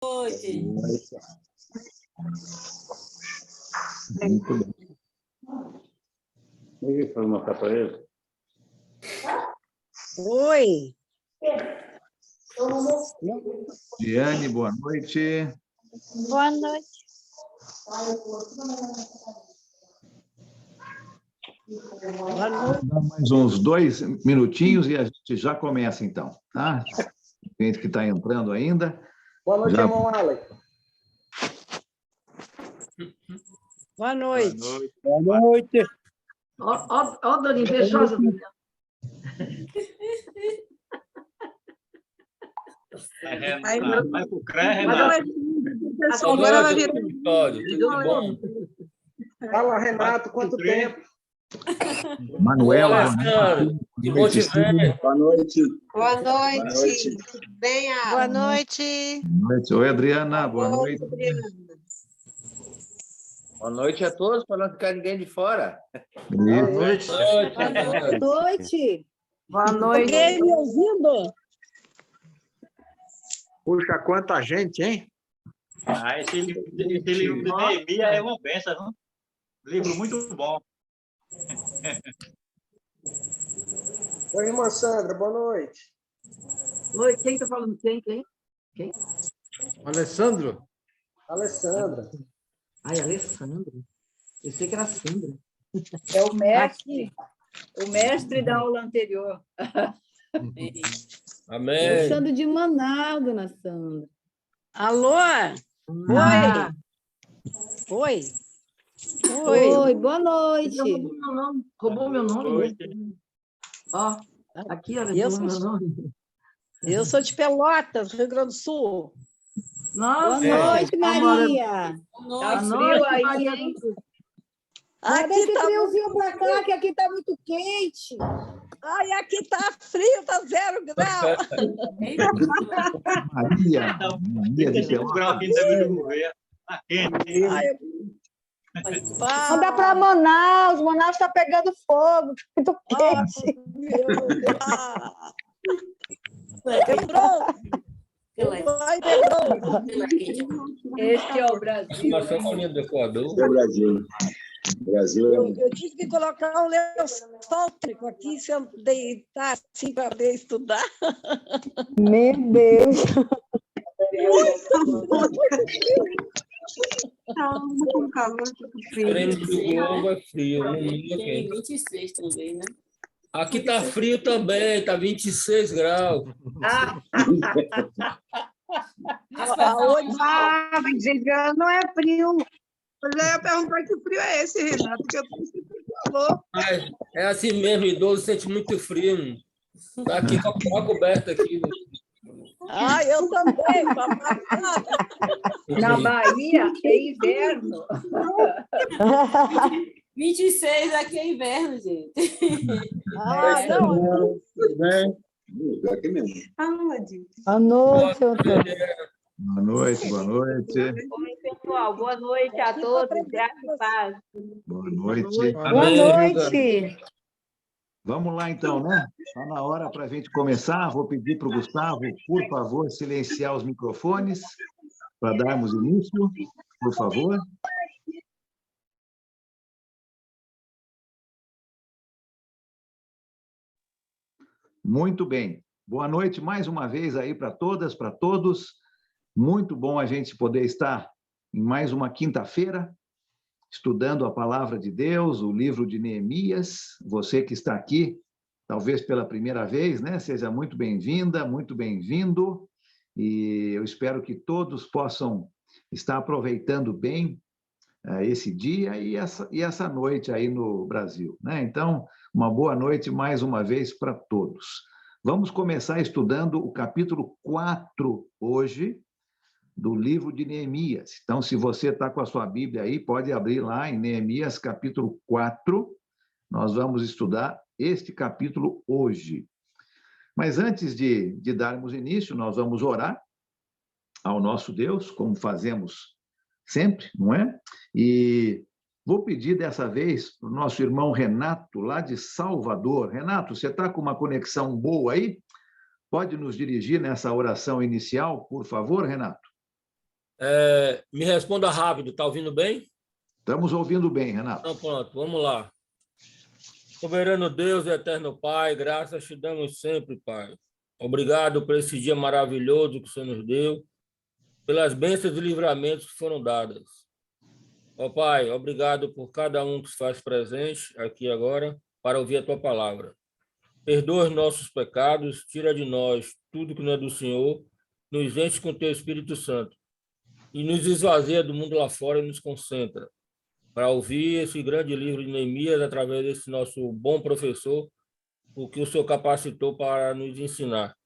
noite. Muito bem. Ninguém foi mostrar para ele? Oi. Diane, boa noite. Boa noite. Boa noite. Dá mais uns 2 minutinhos e a gente já começa, então, tá? Gente que está entrando ainda. Boa noite, Já- irmão Alex. Boa noite. Boa noite. Ó, dona invejosa. Vai pro CRE, Mas ela Renato. é pessoal, agora ela vira. Tudo bom? Fala, Renato, quanto tempo? Manuela, Alessandro, que bom te ver. Boa noite. Boa noite. Bem, Boa noite. boa noite. Oi, Adriana, boa noite. Boa noite a todos, para não ficar ninguém de fora. E- Boa noite. Boa noite. Alguém me ouvindo? Puxa, quanta gente, hein? Esse livro de Neemias é uma benção, viu? Livro muito bom. Oi, irmã Sandra, boa noite. Oi, quem está falando? Quem? Alessandro? Alessandra. Ai, Alessandro. Eu sei que era Sandra. É o mestre da aula anterior. Amém. Sandro de Manaus, dona Sandra. Alô? Ah, Oi. Oi, boa noite. Roubou meu nome. Noite. Ó, aqui, olha, Eu roubou sou- meu nome. Eu sou de Pelotas, Rio Grande do Sul. Boa Nossa, noite, Maria. Tá frio aí, hein? Manda Aqui esse tá, friozinho pra cá, que aqui tá muito quente. ai, aqui tá frio, tá 0 grau. Maria, Então, Maria de 35 Pelotas. graus aqui no Gouveia. Tá quente. Ai, Manda pra Manaus. Manaus tá pegando fogo, tá muito quente. Quebrou. Vai, quebrou. Este é o Brasil. Mas foi uma do Equador. É o Brasil. O Brasil é Eu tive que colocar um lençol térmico aqui, se eu deitar assim para poder estudar. Meu Deus. com calor, tô com frio. Prêmio do Globo é frio. No mundo é quente. 26 também, né? Aqui tá frio também, tá 26 graus. Mas dizer, não é frio. Eu já ia perguntar que frio é esse, Renato, que eu pensei que você falou. Mas é assim mesmo, idoso sente muito frio. Tá aqui com a coberta aqui. Ah, eu também, papai. Na Bahia é inverno. 26 aqui é inverno, gente. Ah, não. aqui mesmo. Boa noite, Antônio. Boa noite, boa noite. Oi, pessoal. Boa noite a todos. Graça e paz. Boa noite. Boa Amém. noite. Vamos lá, então, né? Está na hora para a gente começar. Vou pedir para o Gustavo, por favor, silenciar os microfones para darmos início, por favor. Muito bem. Boa noite mais uma vez aí para todas, para todos. Muito bom a gente poder estar em mais uma quinta-feira, estudando a palavra de Deus, o livro de Neemias. Você que está aqui, talvez pela primeira vez, né? Seja muito bem-vinda, muito bem-vindo. E eu espero que todos possam estar aproveitando bem esse dia e essa noite aí no Brasil, né? Então, uma boa noite mais uma vez para todos. Vamos começar estudando o capítulo 4 hoje, do livro de Neemias. Então, se você está com a sua Bíblia aí, pode abrir lá em Neemias, capítulo 4. Nós vamos estudar este capítulo hoje. Mas antes de darmos início, nós vamos orar ao nosso Deus, como fazemos sempre, não é? E vou pedir dessa vez para o nosso irmão Renato, lá de Salvador. Renato, você está com uma conexão boa aí? Pode nos dirigir nessa oração inicial, por favor, Renato? Me responda rápido, está ouvindo bem? Estamos ouvindo bem, Renato. Então, pronto, vamos lá. Soberano Deus e eterno Pai, graças te damos sempre, Pai. Obrigado por esse dia maravilhoso que o Senhor nos deu, pelas bênçãos e livramentos que foram dadas. Ó Pai, obrigado por cada um que se faz presente aqui agora para ouvir a Tua palavra. Perdoa os nossos pecados, tira de nós tudo que não é do Senhor, nos enche com Teu Espírito Santo e nos esvazia do mundo lá fora e nos concentra para ouvir esse grande livro de Neemias através desse nosso bom professor, o que o Senhor capacitou para nos ensinar.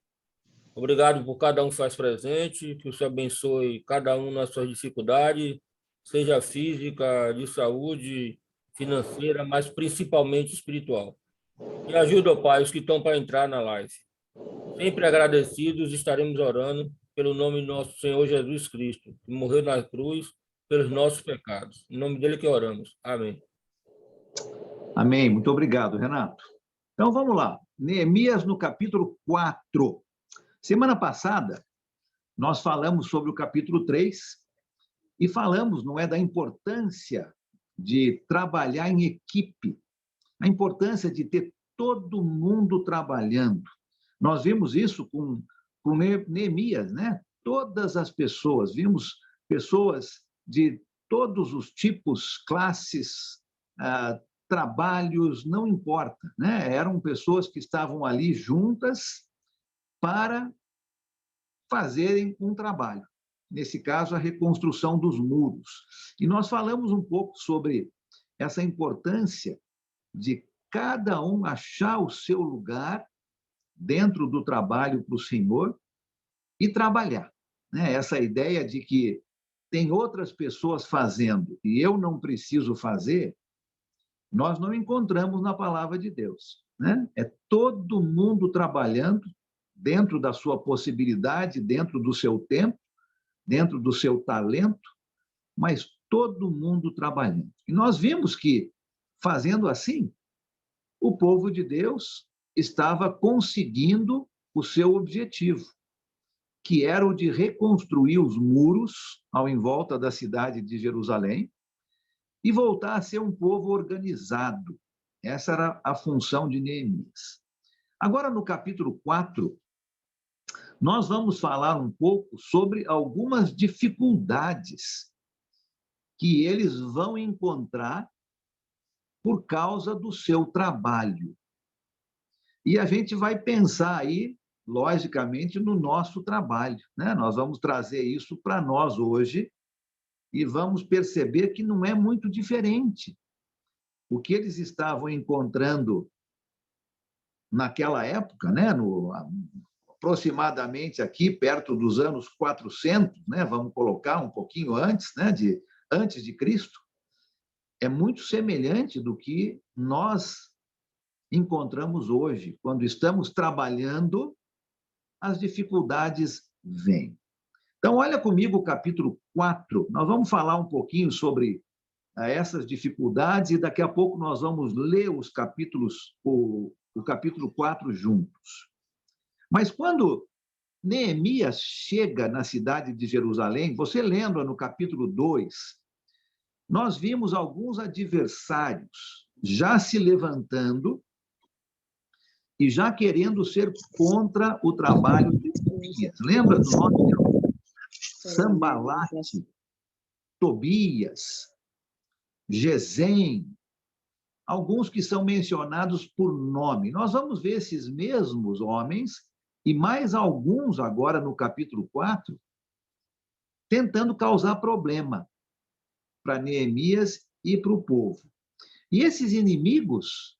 Obrigado por cada um que faz presente, que o Senhor abençoe cada um nas suas dificuldades, seja física, de saúde, financeira, mas principalmente espiritual. E ajuda, Pai, os que estão para entrar na live. Sempre agradecidos, estaremos orando pelo nome do nosso Senhor Jesus Cristo, que morreu na cruz pelos nossos pecados. Em nome dele que oramos. Amém. Amém. Muito obrigado, Renato. Então, vamos lá. Neemias, no capítulo 4. Semana passada, nós falamos sobre o capítulo 3 e falamos, não é, da importância de trabalhar em equipe, a importância de ter todo mundo trabalhando. Nós vimos isso com Neemias, né? Todas as pessoas, vimos pessoas de todos os tipos, classes, trabalhos, não importa, né? Eram pessoas que estavam ali juntas para fazerem um trabalho. Nesse caso, a reconstrução dos muros. E nós falamos um pouco sobre essa importância de cada um achar o seu lugar dentro do trabalho para o Senhor e trabalhar, né? Essa ideia de que tem outras pessoas fazendo e eu não preciso fazer, nós não encontramos na palavra de Deus, né? É todo mundo trabalhando dentro da sua possibilidade, dentro do seu tempo, dentro do seu talento, mas todo mundo trabalhando. E nós vimos que, fazendo assim, o povo de Deus estava conseguindo o seu objetivo, que era o de reconstruir os muros ao em volta da cidade de Jerusalém e voltar a ser um povo organizado. Essa era a função de Neemias. Agora, no capítulo 4, nós vamos falar um pouco sobre algumas dificuldades que eles vão encontrar por causa do seu trabalho. E a gente vai pensar aí, logicamente, no nosso trabalho, né? Nós vamos trazer isso para nós hoje e vamos perceber que não é muito diferente. O que eles estavam encontrando naquela época, né? Aproximadamente aqui, perto dos anos 400, né? Vamos colocar um pouquinho antes, né? Antes de Cristo, é muito semelhante do que nós encontramos hoje. Quando estamos trabalhando, as dificuldades vêm. Então, olha comigo o capítulo 4. Nós vamos falar um pouquinho sobre essas dificuldades e daqui a pouco nós vamos ler os capítulos, o capítulo 4 juntos. Mas quando Neemias chega na cidade de Jerusalém, você lembra no capítulo 2, nós vimos alguns adversários já se levantando e já querendo ser contra o trabalho de Neemias. Lembra do nome? Sambalate, Tobias, Gesem, alguns que são mencionados por nome. Nós vamos ver esses mesmos homens e mais alguns agora no capítulo 4, tentando causar problema para Neemias e para o povo. E esses inimigos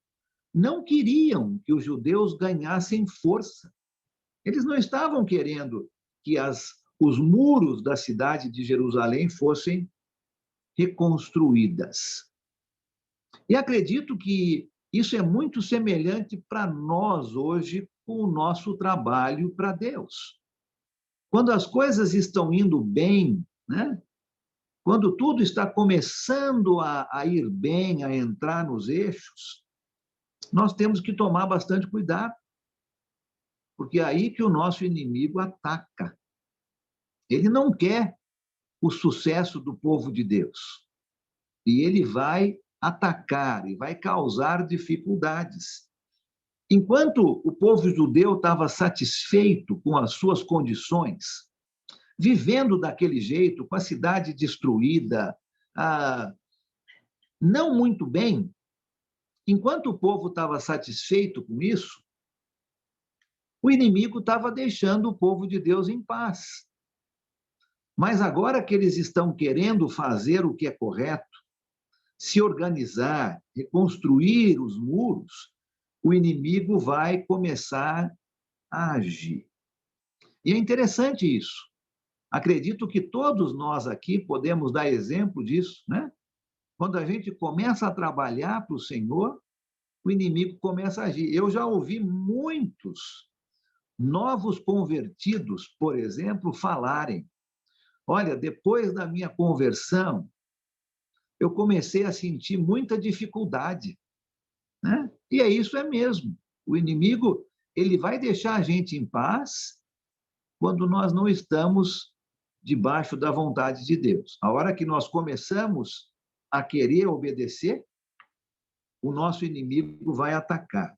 não queriam que os judeus ganhassem força. Eles não estavam querendo que os muros da cidade de Jerusalém fossem reconstruídas. E acredito que isso é muito semelhante para nós hoje com o nosso trabalho para Deus. Quando as coisas estão indo bem, né? Quando tudo está começando a ir bem, a entrar nos eixos, nós temos que tomar bastante cuidado, porque é aí que o nosso inimigo ataca. Ele não quer o sucesso do povo de Deus. E ele vai atacar e vai causar dificuldades. Enquanto o povo judeu estava satisfeito com as suas condições, vivendo daquele jeito, com a cidade destruída, não muito bem, enquanto o povo estava satisfeito com isso, o inimigo estava deixando o povo de Deus em paz. Mas agora que eles estão querendo fazer o que é correto, se organizar, reconstruir os muros, o inimigo vai começar a agir. E é interessante isso. Acredito que todos nós aqui podemos dar exemplo disso, né? Quando a gente começa a trabalhar para o Senhor, o inimigo começa a agir. Eu já ouvi muitos novos convertidos, por exemplo, falarem: olha, depois da minha conversão, eu comecei a sentir muita dificuldade, né? E isso é mesmo. O inimigo, ele vai deixar a gente em paz quando nós não estamos debaixo da vontade de Deus. A hora que nós começamos a querer obedecer, o nosso inimigo vai atacar.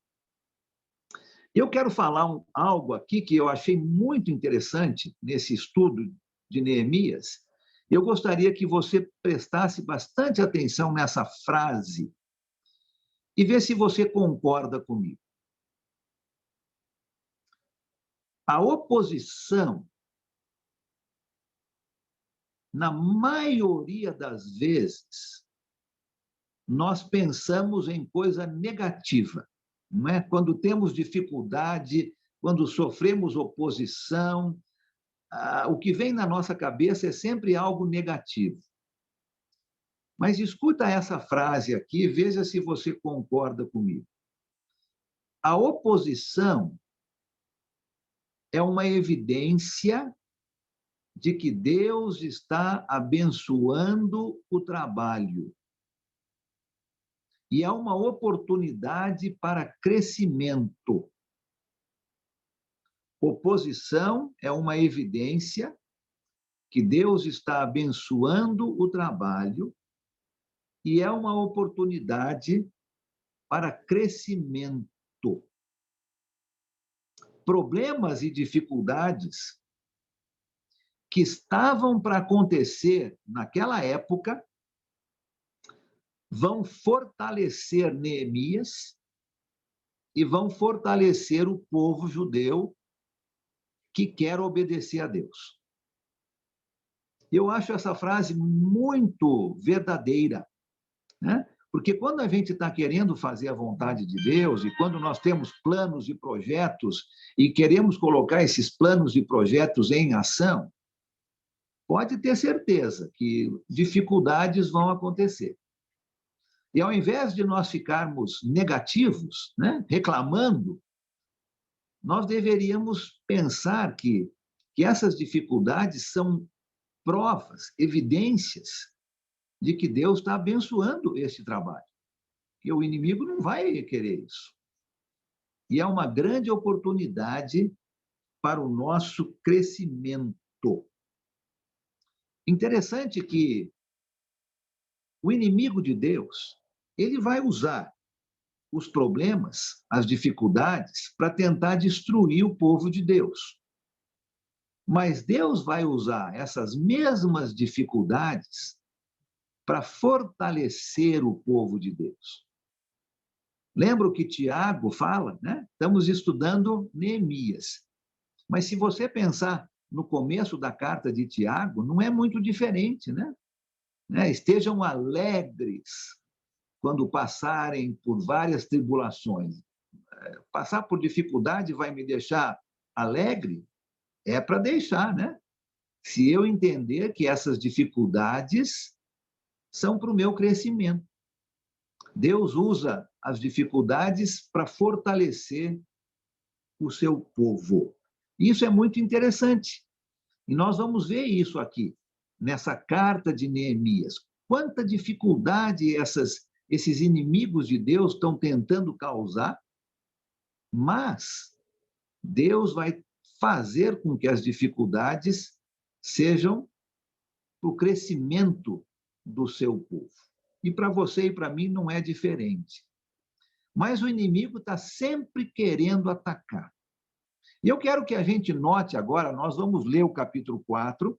Eu quero falar algo aqui que eu achei muito interessante nesse estudo de Neemias. Eu gostaria que você prestasse bastante atenção nessa frase e ver se você concorda comigo. A oposição, na maioria das vezes, nós pensamos em coisa negativa, não é? Quando temos dificuldade, quando sofremos oposição, o que vem na nossa cabeça é sempre algo negativo. Mas escuta essa frase aqui, veja se você concorda comigo. A oposição é uma evidência de que Deus está abençoando o trabalho. E é uma oportunidade para crescimento. Oposição é uma evidência que Deus está abençoando o trabalho e é uma oportunidade para crescimento. Problemas e dificuldades que estavam para acontecer naquela época vão fortalecer Neemias e vão fortalecer o povo judeu que quer obedecer a Deus. Eu acho essa frase muito verdadeira, né? Porque quando a gente está querendo fazer a vontade de Deus e quando nós temos planos e projetos e queremos colocar esses planos e projetos em ação, pode ter certeza que dificuldades vão acontecer. E ao invés de nós ficarmos negativos, né, reclamando, nós deveríamos pensar que essas dificuldades são provas, evidências de que Deus está abençoando esse trabalho. E o inimigo não vai querer isso. E é uma grande oportunidade para o nosso crescimento. Interessante que o inimigo de Deus, ele vai usar os problemas, as dificuldades, para tentar destruir o povo de Deus. Mas Deus vai usar essas mesmas dificuldades para fortalecer o povo de Deus. Lembra o que Tiago fala, né? Estamos estudando Neemias. Mas se você pensar no começo da carta de Tiago, não é muito diferente, né? Estejam alegres quando passarem por várias tribulações. Passar por dificuldade vai me deixar alegre? É para deixar, né? Se eu entender que essas dificuldades são para o meu crescimento. Deus usa as dificuldades para fortalecer o seu povo. Isso é muito interessante. E nós vamos ver isso aqui, nessa carta de Neemias. Quanta dificuldade esses inimigos de Deus estão tentando causar, mas Deus vai fazer com que as dificuldades sejam para o crescimento do seu povo. E para você e para mim não é diferente. Mas o inimigo está sempre querendo atacar. E eu quero que a gente note agora, nós vamos ler o capítulo 4,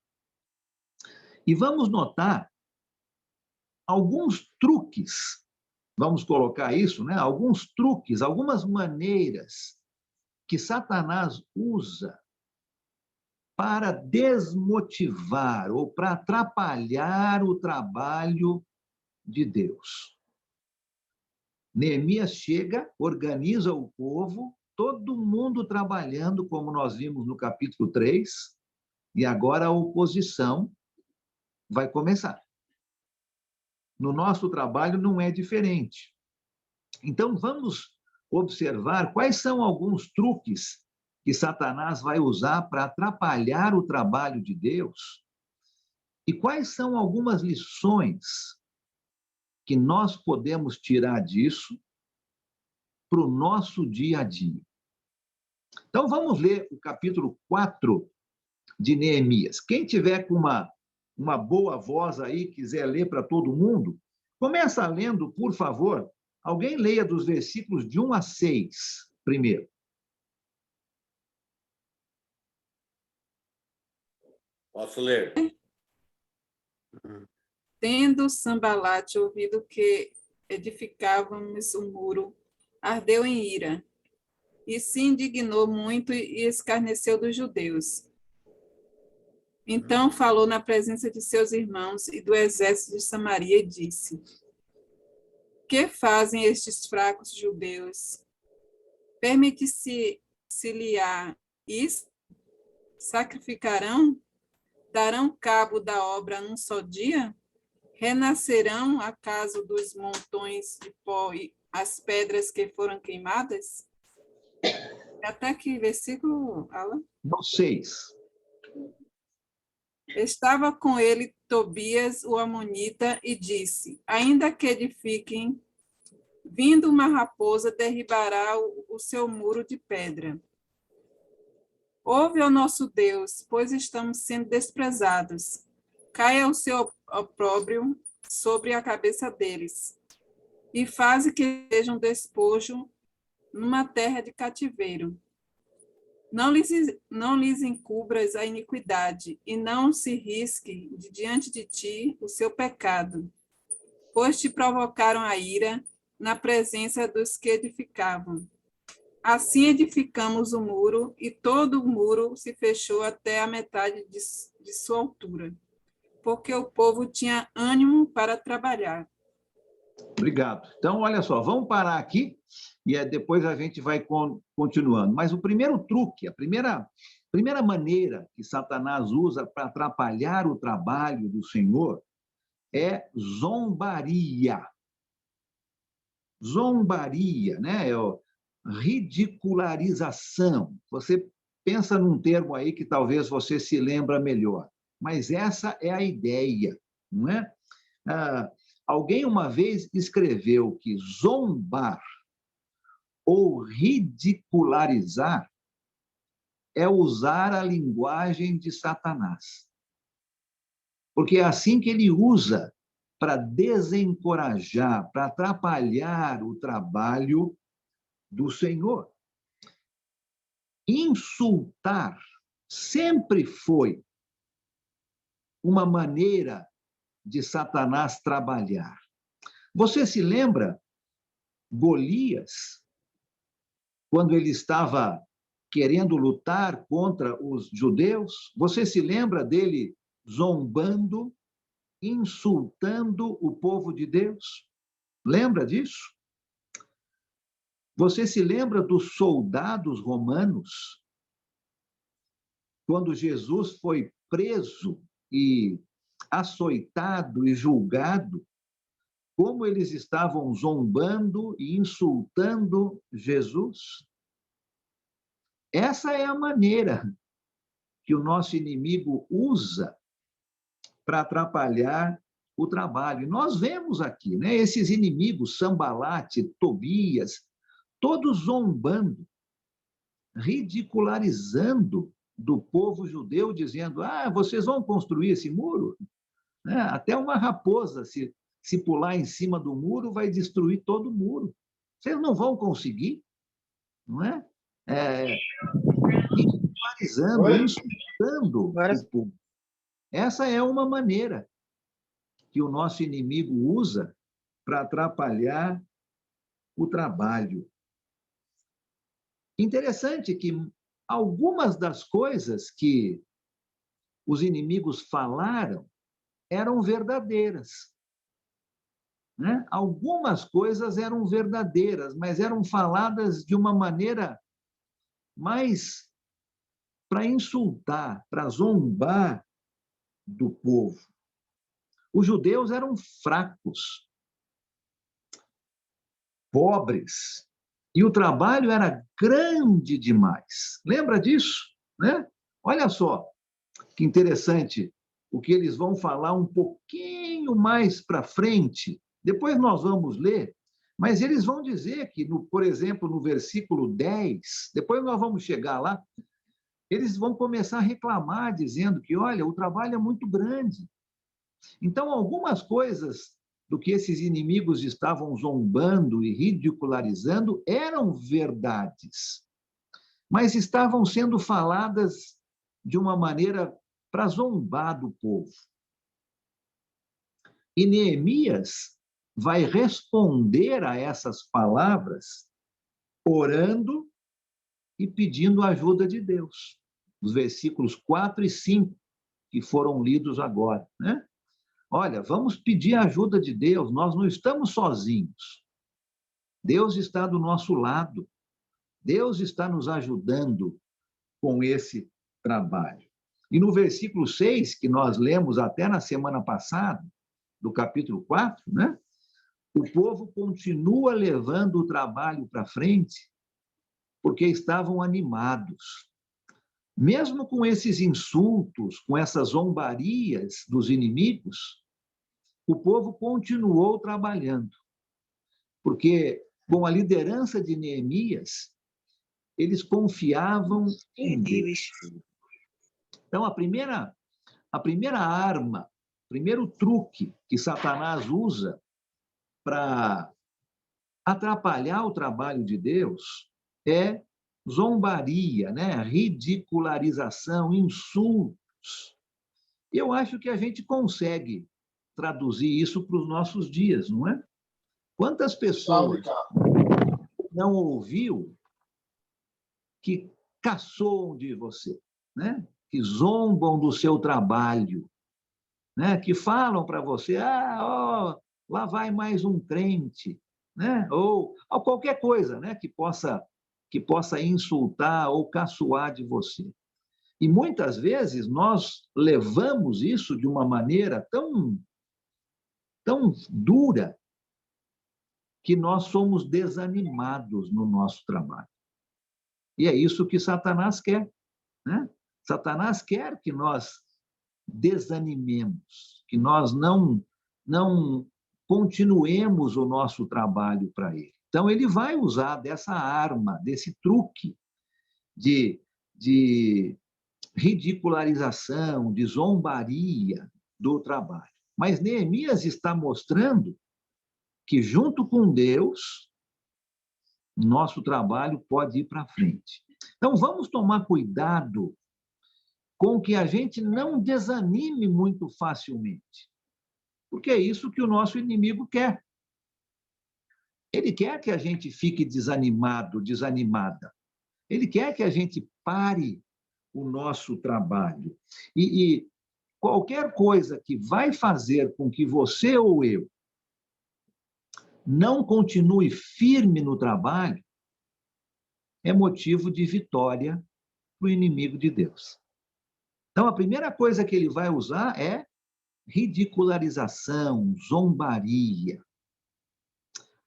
e vamos notar alguns truques, vamos colocar isso, né? Alguns truques, algumas maneiras que Satanás usa para desmotivar ou para atrapalhar o trabalho de Deus. Neemias chega, organiza o povo, todo mundo trabalhando, como nós vimos no capítulo 3, e agora a oposição vai começar. No nosso trabalho não é diferente. Então, vamos observar quais são alguns truques que Satanás vai usar para atrapalhar o trabalho de Deus e quais são algumas lições que nós podemos tirar disso para o nosso dia a dia. Então, vamos ler o capítulo 4 de Neemias. Quem tiver com uma boa voz aí, quiser ler para todo mundo, começa lendo, por favor. Alguém leia dos versículos de 1 a 6 primeiro. Posso ler? Tendo Sambalate ouvido que edificávamos o muro, ardeu em ira, e se indignou muito e escarneceu dos judeus. Então falou na presença de seus irmãos e do exército de Samaria e disse: que fazem estes fracos judeus? Permite-se-lhe-á isto? Sacrificarão? Darão cabo da obra num só dia? Renascerão acaso dos montões de pó e as pedras que foram queimadas? Até que versículo, Alan? No 6. Estava com ele Tobias, o amonita, e disse: ainda que edifiquem, vindo uma raposa, derribará o seu muro de pedra. Ouve ao nosso Deus, pois estamos sendo desprezados. Caia o seu opróbrio sobre a cabeça deles, e faze que sejam despojo numa terra de cativeiro. Não lhes encubras a iniquidade, e não se risque de diante de ti o seu pecado, pois te provocaram a ira na presença dos que edificavam. Assim edificamos o muro, e todo o muro se fechou até a metade de sua altura, porque o povo tinha ânimo para trabalhar. Obrigado. Então, olha só, vamos parar aqui e depois a gente vai continuando. Mas o primeiro truque, a primeira maneira que Satanás usa para atrapalhar o trabalho do Senhor é zombaria. Zombaria, né? Ridicularização. Você pensa num termo aí que talvez você se lembra melhor, mas essa é a ideia, não é? Alguém uma vez escreveu que zombar ou ridicularizar é usar a linguagem de Satanás. Porque é assim que ele usa para desencorajar, para atrapalhar o trabalho do Senhor. Insultar sempre foi uma maneira de Satanás trabalhar. Você se lembra Golias, quando ele estava querendo lutar contra os judeus? Você se lembra dele zombando, insultando o povo de Deus? Lembra disso? Você se lembra dos soldados romanos? Quando Jesus foi preso e açoitado e julgado, como eles estavam zombando e insultando Jesus? Essa é a maneira que o nosso inimigo usa para atrapalhar o trabalho. Nós vemos aqui, né, esses inimigos, Sambalate, Tobias, todos zombando, ridicularizando do povo judeu, dizendo: vocês vão construir esse muro? né? Até uma raposa, se pular em cima do muro, vai destruir todo o muro. Vocês não vão conseguir, não é? Ridicularizando, insultando o povo. Essa é uma maneira que o nosso inimigo usa para atrapalhar o trabalho. Interessante que algumas das coisas que os inimigos falaram eram verdadeiras, né? Algumas coisas eram verdadeiras, mas eram faladas de uma maneira mais para insultar, para zombar do povo. Os judeus eram fracos, pobres, e o trabalho era grande demais. Lembra disso, né? Olha só que interessante o que eles vão falar um pouquinho mais para frente. Depois nós vamos ler, mas eles vão dizer que, por exemplo, no versículo 10, depois nós vamos chegar lá, eles vão começar a reclamar, dizendo que, olha, o trabalho é muito grande. Então, algumas coisas do que esses inimigos estavam zombando e ridicularizando eram verdades, mas estavam sendo faladas de uma maneira para zombar do povo. E Neemias vai responder a essas palavras orando e pedindo a ajuda de Deus. Os versículos 4 e 5, que foram lidos agora, né? Olha, vamos pedir a ajuda de Deus, nós não estamos sozinhos. Deus está do nosso lado. Deus está nos ajudando com esse trabalho. E no versículo 6, que nós lemos até na semana passada, do capítulo 4, né? O povo continua levando o trabalho para frente porque estavam animados. Mesmo com esses insultos, com essas zombarias dos inimigos, o povo continuou trabalhando, porque com a liderança de Neemias, eles confiavam em Deus. Então, a primeira arma, o primeiro truque que Satanás usa para atrapalhar o trabalho de Deus é zombaria, né? Ridicularização, insultos. Eu acho que a gente consegue traduzir isso para os nossos dias, não é? Quantas pessoas não ouviu que caçoam de você, né? Que zombam do seu trabalho, né? Que falam para você, lá vai mais um crente, né? Ou qualquer coisa, né? Que possa insultar ou caçoar de você. E muitas vezes nós levamos isso de uma maneira tão dura que nós somos desanimados no nosso trabalho. E é isso que Satanás quer, né? Satanás quer que nós desanimemos, que nós não continuemos o nosso trabalho para ele. Então, ele vai usar dessa arma, desse truque de ridicularização, de zombaria do trabalho. Mas Neemias está mostrando que, junto com Deus, nosso trabalho pode ir para frente. Então, vamos tomar cuidado com que a gente não desanime muito facilmente, porque é isso que o nosso inimigo quer. Ele quer que a gente fique desanimado, desanimada. Ele quer que a gente pare o nosso trabalho. E qualquer coisa que vai fazer com que você ou eu não continue firme no trabalho é motivo de vitória para o inimigo de Deus. Então, a primeira coisa que ele vai usar é ridicularização, zombaria.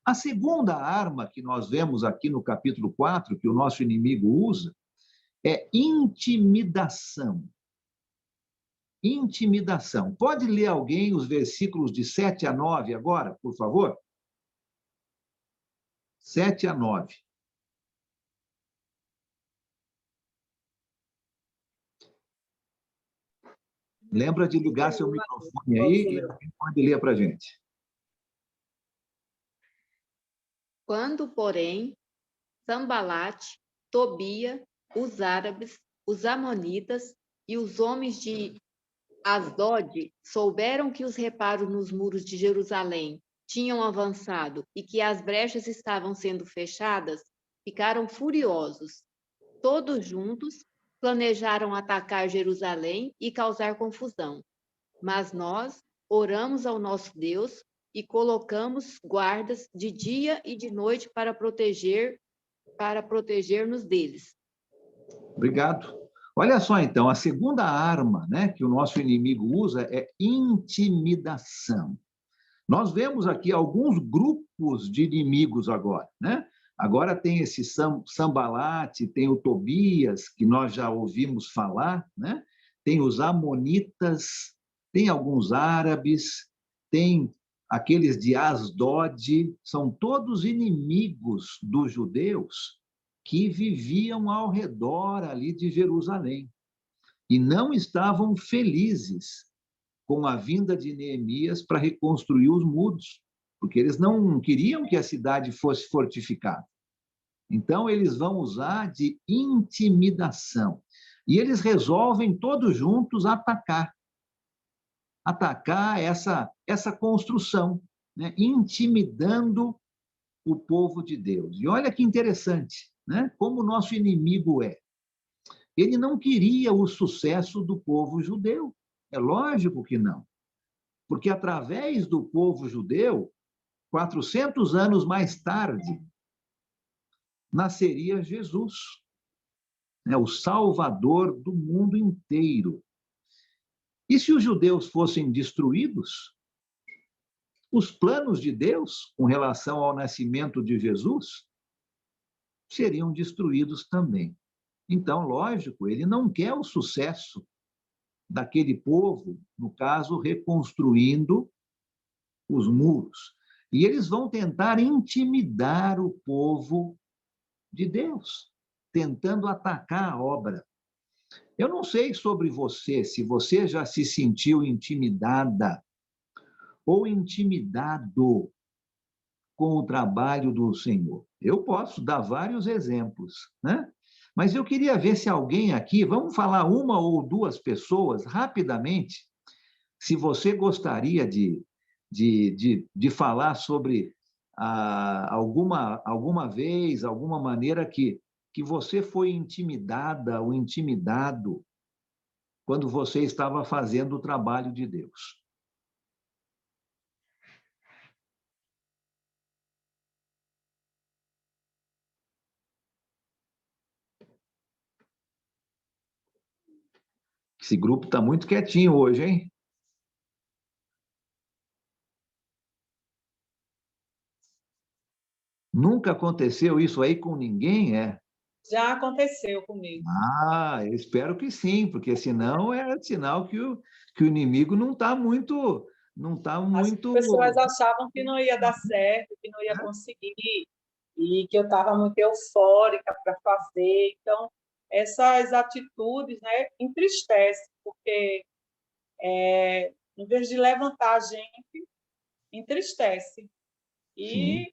A segunda arma que nós vemos aqui no capítulo 4, que o nosso inimigo usa, é intimidação. Intimidação. Pode ler alguém os versículos de 7 a 9 agora, por favor? 7 a 9. Lembra de ligar seu microfone aí e pode ler para a gente. Quando, porém, Sambalate, Tobia, os árabes, os amonitas e os homens de Asdod souberam que os reparos nos muros de Jerusalém tinham avançado e que as brechas estavam sendo fechadas, ficaram furiosos. Todos juntos planejaram atacar Jerusalém e causar confusão. Mas nós oramos ao nosso Deus e colocamos guardas de dia e de noite para proteger-nos deles. Obrigado. Olha só, então, a segunda arma, né, que o nosso inimigo usa é intimidação. Nós vemos aqui alguns grupos de inimigos agora, né? Agora tem esse Sambalate, tem o Tobias, que nós já ouvimos falar, né? Tem os amonitas, tem alguns árabes, tem aqueles de Asdod, são todos inimigos dos judeus que viviam ao redor ali de Jerusalém e não estavam felizes com a vinda de Neemias para reconstruir os muros, porque eles não queriam que a cidade fosse fortificada. Então, eles vão usar de intimidação. E eles resolvem todos juntos atacar essa construção, né? Intimidando o povo de Deus. E olha que interessante, né? Como o nosso inimigo é. Ele não queria o sucesso do povo judeu. É lógico que não. Porque através do povo judeu, 400 anos mais tarde, nasceria Jesus, né? O Salvador do mundo inteiro. E se os judeus fossem destruídos, os planos de Deus com relação ao nascimento de Jesus seriam destruídos também. Então, lógico, ele não quer o sucesso daquele povo, no caso, reconstruindo os muros. E eles vão tentar intimidar o povo de Deus, tentando atacar a obra. Eu não sei sobre você, se você já se sentiu intimidada ou intimidado com o trabalho do Senhor. Eu posso dar vários exemplos, né? Mas eu queria ver se alguém aqui, vamos falar uma ou duas pessoas, rapidamente, se você gostaria de falar sobre alguma vez, alguma maneira que você foi intimidada ou intimidado quando você estava fazendo o trabalho de Deus. Esse grupo está muito quietinho hoje, hein? Nunca aconteceu isso aí com ninguém, é? Já aconteceu comigo. Ah, eu espero que sim, porque senão é sinal que o inimigo não está muito... As pessoas achavam que não ia dar certo, que não ia conseguir, e que eu estava muito eufórica para fazer. Então, essas atitudes, né, entristecem, porque em vez de levantar a gente, entristece. E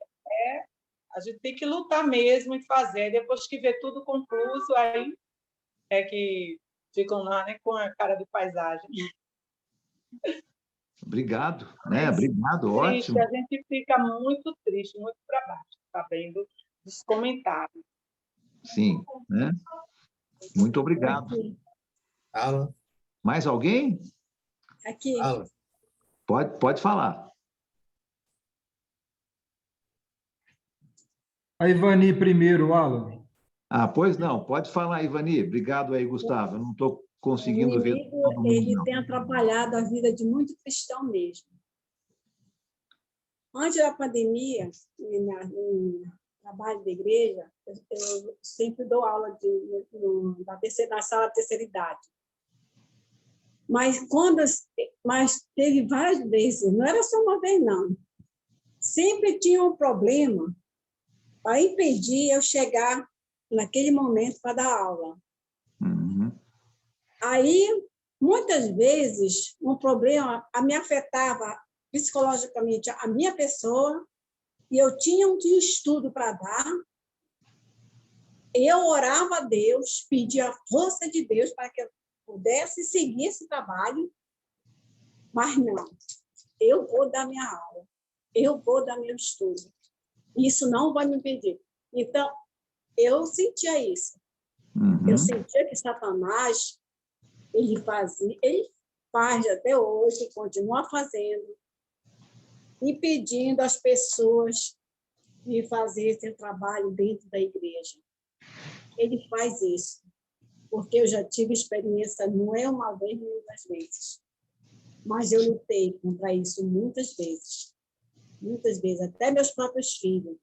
a gente tem que lutar mesmo e fazer. Depois que vê tudo concluído, aí é que ficam lá, né, com a cara de paisagem. Obrigado, né? Obrigado, ótimo. A gente fica muito triste, muito para baixo, sabendo dos comentários. Sim, né? Muito obrigado. Alan. Mais alguém? Aqui. Alan. Pode falar. A Ivani primeiro, Alan. Ah, pois não. Pode falar, Ivani. Obrigado aí, Gustavo. Eu não estou conseguindo ver. Ele tem atrapalhado a vida de muito cristão mesmo. Antes da pandemia, no trabalho da igreja, eu sempre dou aula na sala terceira idade. Mas teve várias vezes, não era só uma vez, não. Sempre tinha um problema para impedir eu chegar naquele momento para dar aula. Uhum. Aí, muitas vezes, um problema me afetava psicologicamente a minha pessoa, e eu tinha um estudo para dar, eu orava a Deus, pedia a força de Deus para que eu pudesse seguir esse trabalho, mas não, eu vou dar minha aula, eu vou dar meu estudo, isso não vai me impedir. Então, eu sentia isso. Eu sentia que Satanás, ele faz até hoje, continua fazendo, impedindo as pessoas de fazer esse trabalho dentro da igreja. Ele faz isso, porque eu já tive experiência, não é uma vez, nem duas vezes, mas eu lutei contra isso muitas vezes, até meus próprios filhos,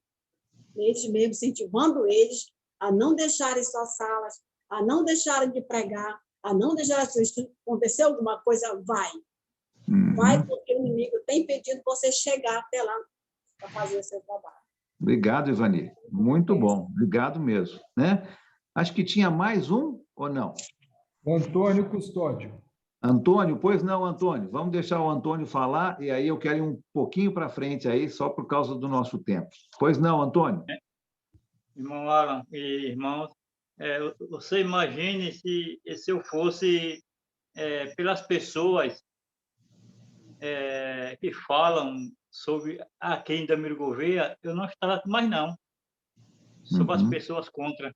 eles mesmo incentivando eles a não deixarem suas salas, a não deixarem de pregar, a não deixarem de estudar. Acontecer alguma coisa, vai, porque o inimigo está impedindo você chegar até lá para fazer o seu trabalho. Obrigado, Ivani. Muito bom. Obrigado mesmo. Né? Acho que tinha mais um, ou não? Antônio Custódio. Antônio, pois não, Antônio. Vamos deixar o Antônio falar, e aí eu quero ir um pouquinho para frente aí, só por causa do nosso tempo. Pois não, Antônio? Irmão Alan e irmãos, você imagine se eu fosse pelas pessoas que falam sobre quem Damiro Gouveia, eu não estava mais não, sobre as pessoas contra.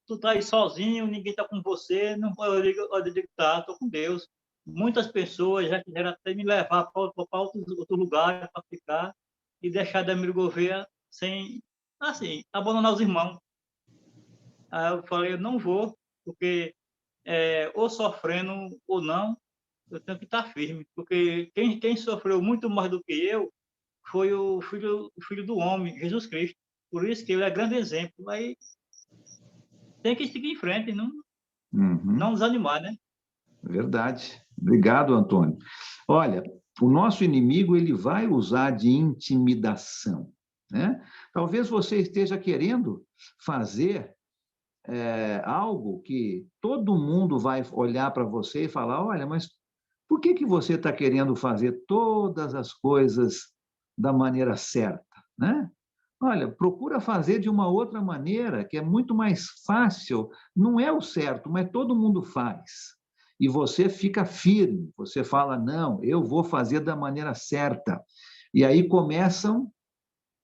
Tu tá aí sozinho, ninguém tá com você, não, eu digo, tá, tô com Deus. Muitas pessoas já quiseram até me levar para outro lugar para ficar e deixar Damiro Gouveia sem, assim, abandonar os irmãos. Aí eu falei, eu não vou, porque ou sofrendo ou não, eu tenho que estar firme, porque quem sofreu muito mais do que eu foi o filho do homem, Jesus Cristo. Por isso que ele é grande exemplo. Aí tem que seguir em frente, não desanimar, né? Verdade. Obrigado, Antônio. Olha, o nosso inimigo ele vai usar de intimidação, né? Talvez você esteja querendo fazer algo que todo mundo vai olhar para você e falar, olha, mas por que você está querendo fazer todas as coisas da maneira certa, né? Olha, procura fazer de uma outra maneira, que é muito mais fácil, não é o certo, mas todo mundo faz. E você fica firme, você fala, não, eu vou fazer da maneira certa. E aí começam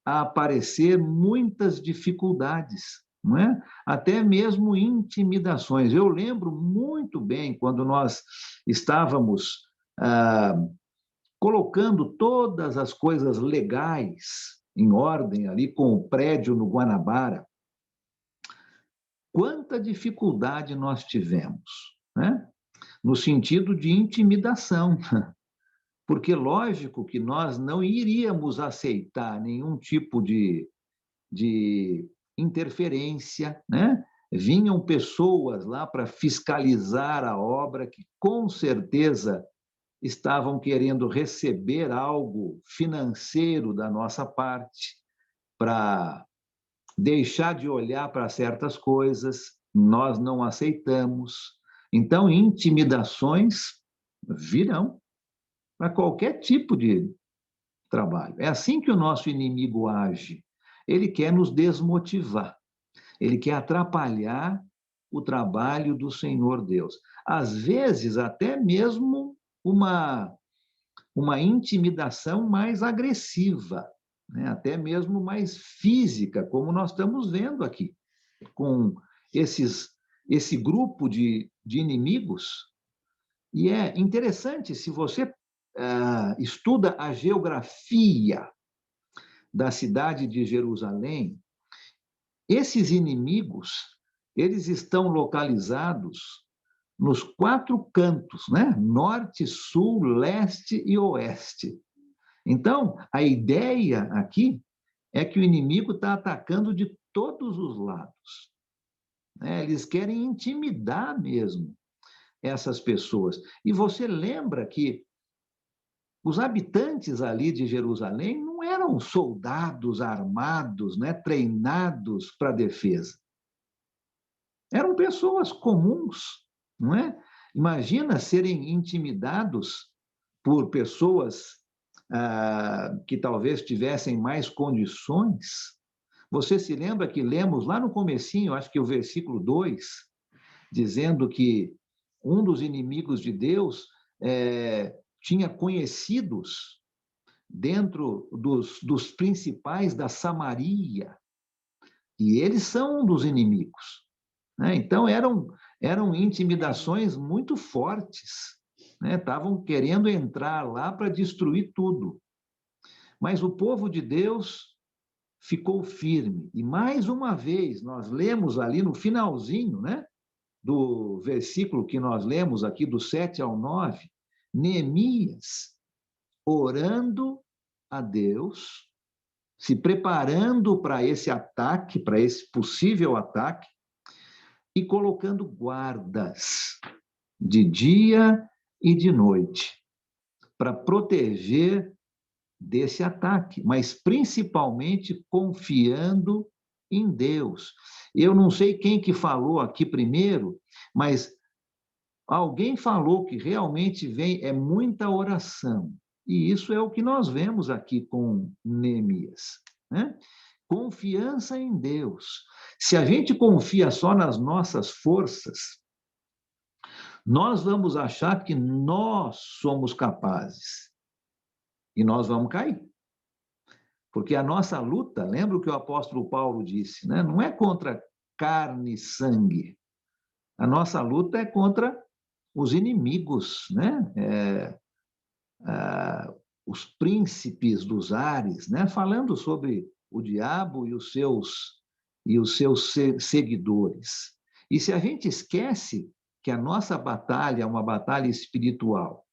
a aparecer muitas dificuldades, não é? Até mesmo intimidações. Eu lembro muito bem quando nós estávamos colocando todas as coisas legais em ordem ali com o prédio no Guanabara. Quanta dificuldade nós tivemos, né? No sentido de intimidação, porque lógico que nós não iríamos aceitar nenhum tipo de interferência, né? Vinham pessoas lá para fiscalizar a obra que com certeza estavam querendo receber algo financeiro da nossa parte para deixar de olhar para certas coisas, nós não aceitamos. Então, intimidações virão para qualquer tipo de trabalho. É assim que o nosso inimigo age. Ele quer nos desmotivar, ele quer atrapalhar o trabalho do Senhor Deus. Às vezes, até mesmo uma intimidação mais agressiva, né? Até mesmo mais física, como nós estamos vendo aqui, com esse grupo de inimigos. E é interessante, se você estuda a geografia da cidade de Jerusalém, esses inimigos, eles estão localizados nos 4 cantos, né? Norte, sul, leste e oeste. Então, a ideia aqui é que o inimigo está atacando de todos os lados, né? Eles querem intimidar mesmo essas pessoas. E você lembra que os habitantes ali de Jerusalém não eram soldados armados, né? Treinados para a defesa. Eram pessoas comuns, não é? Imagina serem intimidados por pessoas que talvez tivessem mais condições. Você se lembra que lemos lá no comecinho, acho que o versículo 2, dizendo que um dos inimigos de Deus tinha conhecidos dentro dos principais da Samaria, e eles são um dos inimigos, né? Então, eram intimidações muito fortes, né? Estavam querendo entrar lá para destruir tudo. Mas o povo de Deus ficou firme. E, mais uma vez, nós lemos ali no finalzinho, né, do versículo que nós lemos aqui, do 7 ao 9, Neemias orando a Deus, se preparando para esse ataque, para esse possível ataque, e colocando guardas de dia e de noite, para proteger desse ataque, mas principalmente confiando em Deus. Eu não sei quem que falou aqui primeiro, mas alguém falou que realmente é muita oração. E isso é o que nós vemos aqui com Neemias, né? Confiança em Deus. Se a gente confia só nas nossas forças, nós vamos achar que nós somos capazes. E nós vamos cair. Porque a nossa luta, lembra o que o apóstolo Paulo disse, né? Não é contra carne e sangue. A nossa luta é contra os inimigos, né? Os príncipes dos ares, né? Falando sobre o diabo e os seus seguidores. E se a gente esquece que a nossa batalha é uma batalha espiritual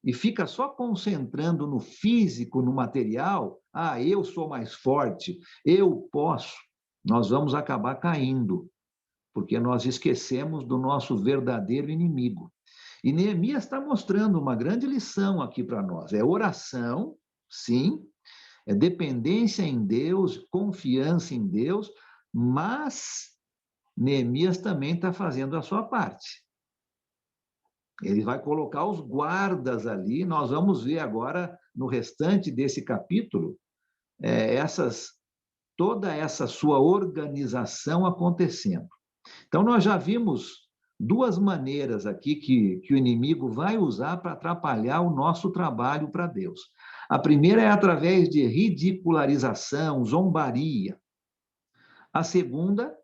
e fica só concentrando no físico, no material, eu sou mais forte, eu posso, nós vamos acabar caindo, porque nós esquecemos do nosso verdadeiro inimigo. E Neemias está mostrando uma grande lição aqui para nós. É oração, sim, é dependência em Deus, confiança em Deus, mas Neemias também está fazendo a sua parte. Ele vai colocar os guardas ali, nós vamos ver agora, no restante desse capítulo, toda essa sua organização acontecendo. Então, nós já vimos duas maneiras aqui que o inimigo vai usar para atrapalhar o nosso trabalho para Deus. A primeira é através de ridicularização, zombaria. A segunda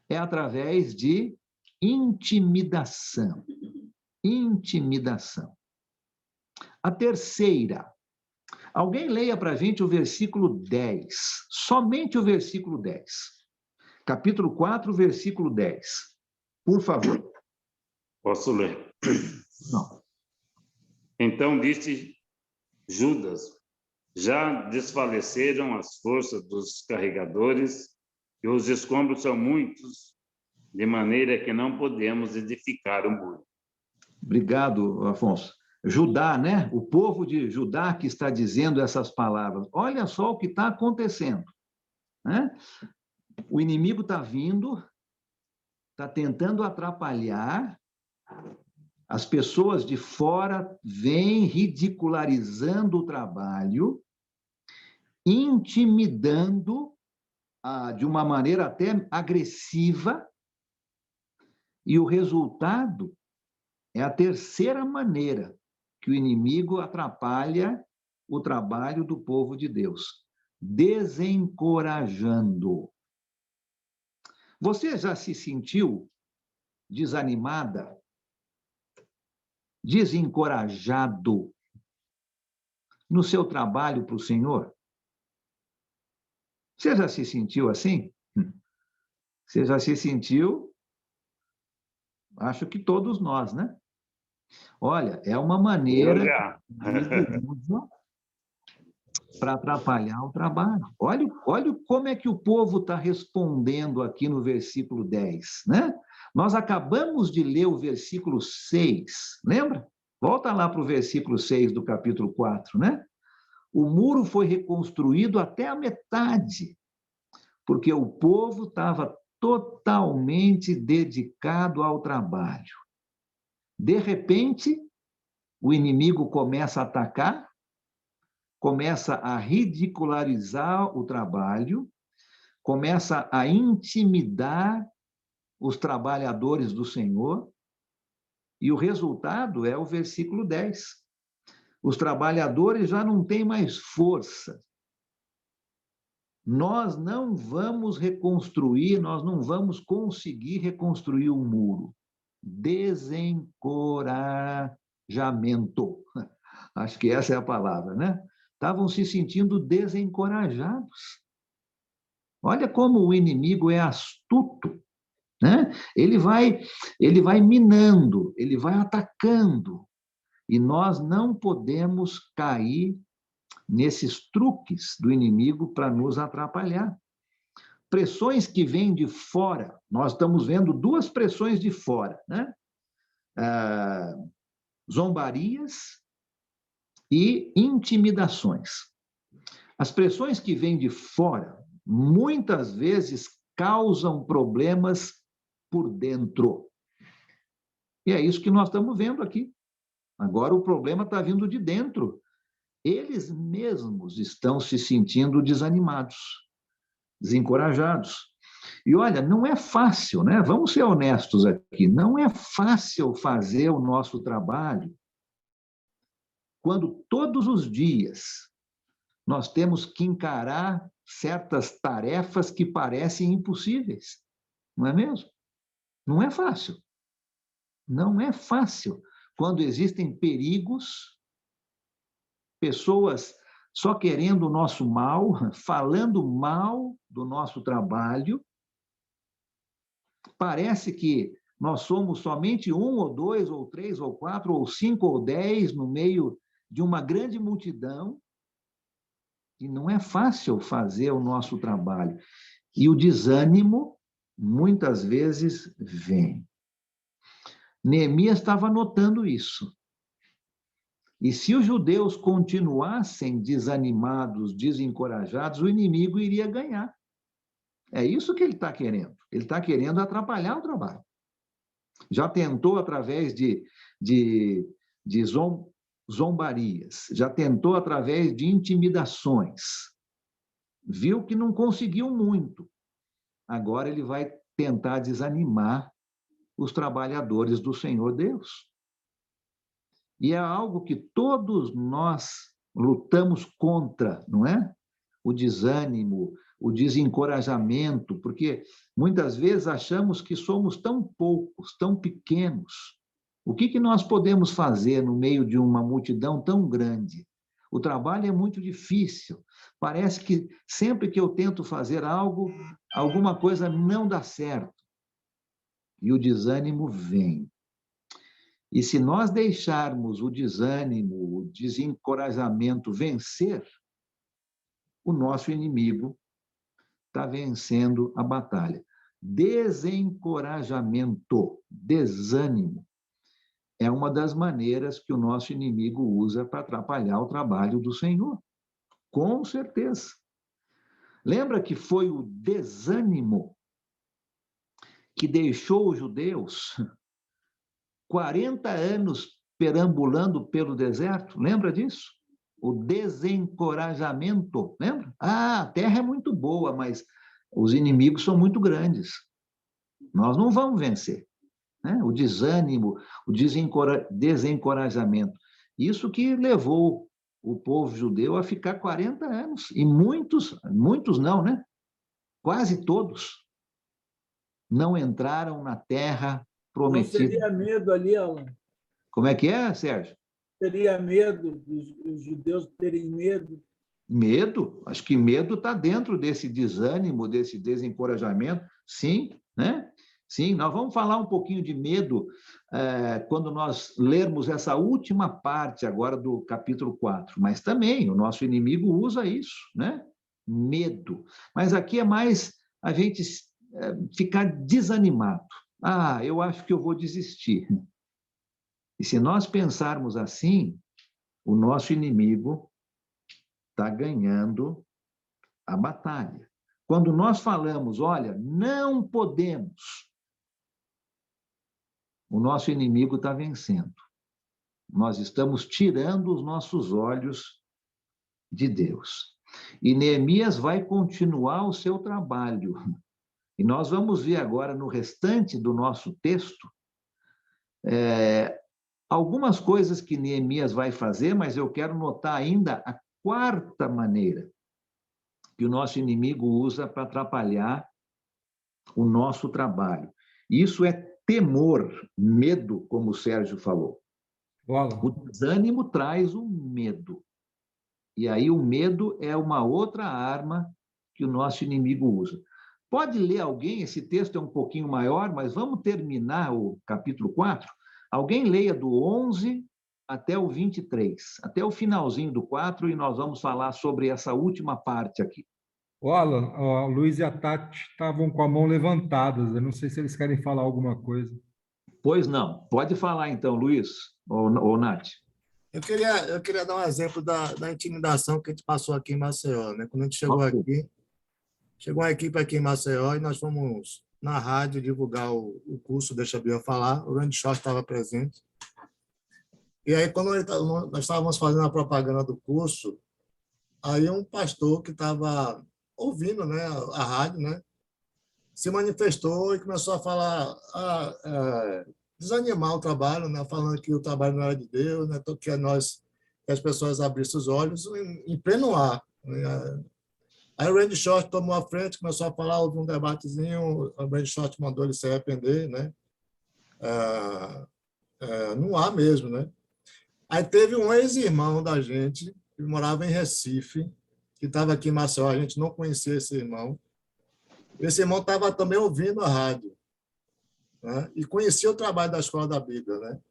é através de intimidação. Intimidação. A terceira, alguém leia para a gente o versículo 10, somente o versículo 10. Capítulo 4, versículo 10. Por favor. Posso ler? Não. Então disse Judas: já desfaleceram as forças dos carregadores e os escombros são muitos, de maneira que não podemos edificar o muro. Obrigado, Afonso. Judá, né? O povo de Judá que está dizendo essas palavras. Olha só o que está acontecendo, né? O inimigo está vindo, está tentando atrapalhar, as pessoas de fora vêm ridicularizando o trabalho, intimidando de uma maneira até agressiva, e o resultado é a terceira maneira que o inimigo atrapalha o trabalho do povo de Deus, desencorajando. Você já se sentiu desanimada, desencorajado no seu trabalho para o Senhor? Você já se sentiu assim? Você já se sentiu? Acho que todos nós, né? Olha, é uma maneira para atrapalhar o trabalho. Olha como é que o povo está respondendo aqui no versículo 10, né? Nós acabamos de ler o versículo 6, lembra? Volta lá para o versículo 6 do capítulo 4, né? O muro foi reconstruído até a metade, porque o povo estava totalmente dedicado ao trabalho. De repente, o inimigo começa a atacar, começa a ridicularizar o trabalho, começa a intimidar os trabalhadores do Senhor, e o resultado é o versículo 10. Os trabalhadores já não têm mais força. Nós não vamos reconstruir, nós não vamos conseguir reconstruir o muro. Desencorajamento. Acho que essa é a palavra, né? Estavam se sentindo desencorajados. Olha como o inimigo é astuto, né? Ele vai minando, ele vai atacando. E nós não podemos cair nesses truques do inimigo para nos atrapalhar. Pressões que vêm de fora, nós estamos vendo duas pressões de fora, né? Zombarias e intimidações. As pressões que vêm de fora, muitas vezes, causam problemas por dentro. E é isso que nós estamos vendo aqui. Agora o problema está vindo de dentro. Eles mesmos estão se sentindo desanimados, desencorajados. E olha, não é fácil, né? Vamos ser honestos aqui, não é fácil fazer o nosso trabalho quando todos os dias nós temos que encarar certas tarefas que parecem impossíveis, não é mesmo? Não é fácil. Não é fácil. Quando existem perigos, pessoas só querendo o nosso mal, falando mal do nosso trabalho, parece que nós somos somente 1, ou 2, ou 3, ou 4, ou 5, ou 10 no meio de uma grande multidão, e não é fácil fazer o nosso trabalho. E o desânimo, muitas vezes, vem. Neemias estava notando isso. E se os judeus continuassem desanimados, desencorajados, o inimigo iria ganhar. É isso que ele está querendo. Ele está querendo atrapalhar o trabalho. Já tentou através de zombarias, já tentou através de intimidações. Viu que não conseguiu muito. Agora ele vai tentar desanimar os trabalhadores do Senhor Deus. E é algo que todos nós lutamos contra, não é? O desânimo, o desencorajamento, porque muitas vezes achamos que somos tão poucos, tão pequenos. O que nós podemos fazer no meio de uma multidão tão grande? O trabalho é muito difícil. Parece que sempre que eu tento fazer algo, alguma coisa não dá certo. E o desânimo vem. E se nós deixarmos o desânimo, o desencorajamento vencer, o nosso inimigo está vencendo a batalha. Desencorajamento, desânimo, é uma das maneiras que o nosso inimigo usa para atrapalhar o trabalho do Senhor. Com certeza. Lembra que foi o desânimo que deixou os judeus 40 anos perambulando pelo deserto? Lembra disso? O desencorajamento, lembra? A terra é muito boa, mas os inimigos são muito grandes. Nós não vamos vencer. Né? O desânimo, o desencorajamento. Isso que levou o povo judeu a ficar 40 anos. E muitos não, né? Quase todos não entraram na terra prometida. Não seria medo ali, Alan? Como é que é, Sérgio? Seria medo dos judeus terem medo? Medo? Acho que medo está dentro desse desânimo, desse desencorajamento. Sim, né? Sim, nós vamos falar um pouquinho de medo quando nós lermos essa última parte agora do capítulo 4. Mas também o nosso inimigo usa isso, né? Medo. Mas aqui é mais a gente ficar desanimado. Ah, eu acho que eu vou desistir. E se nós pensarmos assim, o nosso inimigo está ganhando a batalha. Quando nós falamos, olha, não podemos, o nosso inimigo está vencendo. Nós estamos tirando os nossos olhos de Deus. E Neemias vai continuar o seu trabalho. E nós vamos ver agora, no restante do nosso texto, algumas coisas que Neemias vai fazer, mas eu quero notar ainda a quarta maneira que o nosso inimigo usa para atrapalhar o nosso trabalho. Isso é temor, medo, como o Sérgio falou. O desânimo traz o medo. E aí o medo é uma outra arma que o nosso inimigo usa. Pode ler alguém? Esse texto é um pouquinho maior, mas vamos terminar o capítulo 4. Alguém leia do 11 até o 23, até o finalzinho do 4, e nós vamos falar sobre essa última parte aqui. O Alan, o Luiz e a Tati estavam com a mão levantadas. Eu não sei se eles querem falar alguma coisa. Pois não. Pode falar então, Luiz ou Nath. Eu queria dar um exemplo da intimidação que a gente passou aqui em Maceió, né? Quando a gente chegou aqui, chegou uma equipe aqui em Maceió e nós fomos na rádio divulgar o curso Deixa a Bíblia Falar. O Randy Short estava presente. E aí, quando nós estávamos fazendo a propaganda do curso, aí um pastor que estava ouvindo, né, a rádio, né, se manifestou e começou a falar, desanimar o trabalho, né, falando que o trabalho não era de Deus, né, que as pessoas abrissem os olhos em pleno ar. Né. Aí o Randy Short tomou a frente, começou a falar, houve um debatezinho, o Randy Short mandou ele se arrepender, né, no ar mesmo, né. Aí teve um ex-irmão da gente, que morava em Recife, que estava aqui em Maceió, a gente não conhecia esse irmão. Esse irmão estava também ouvindo a rádio, né? E conhecia o trabalho da Escola da Bíblia. Né?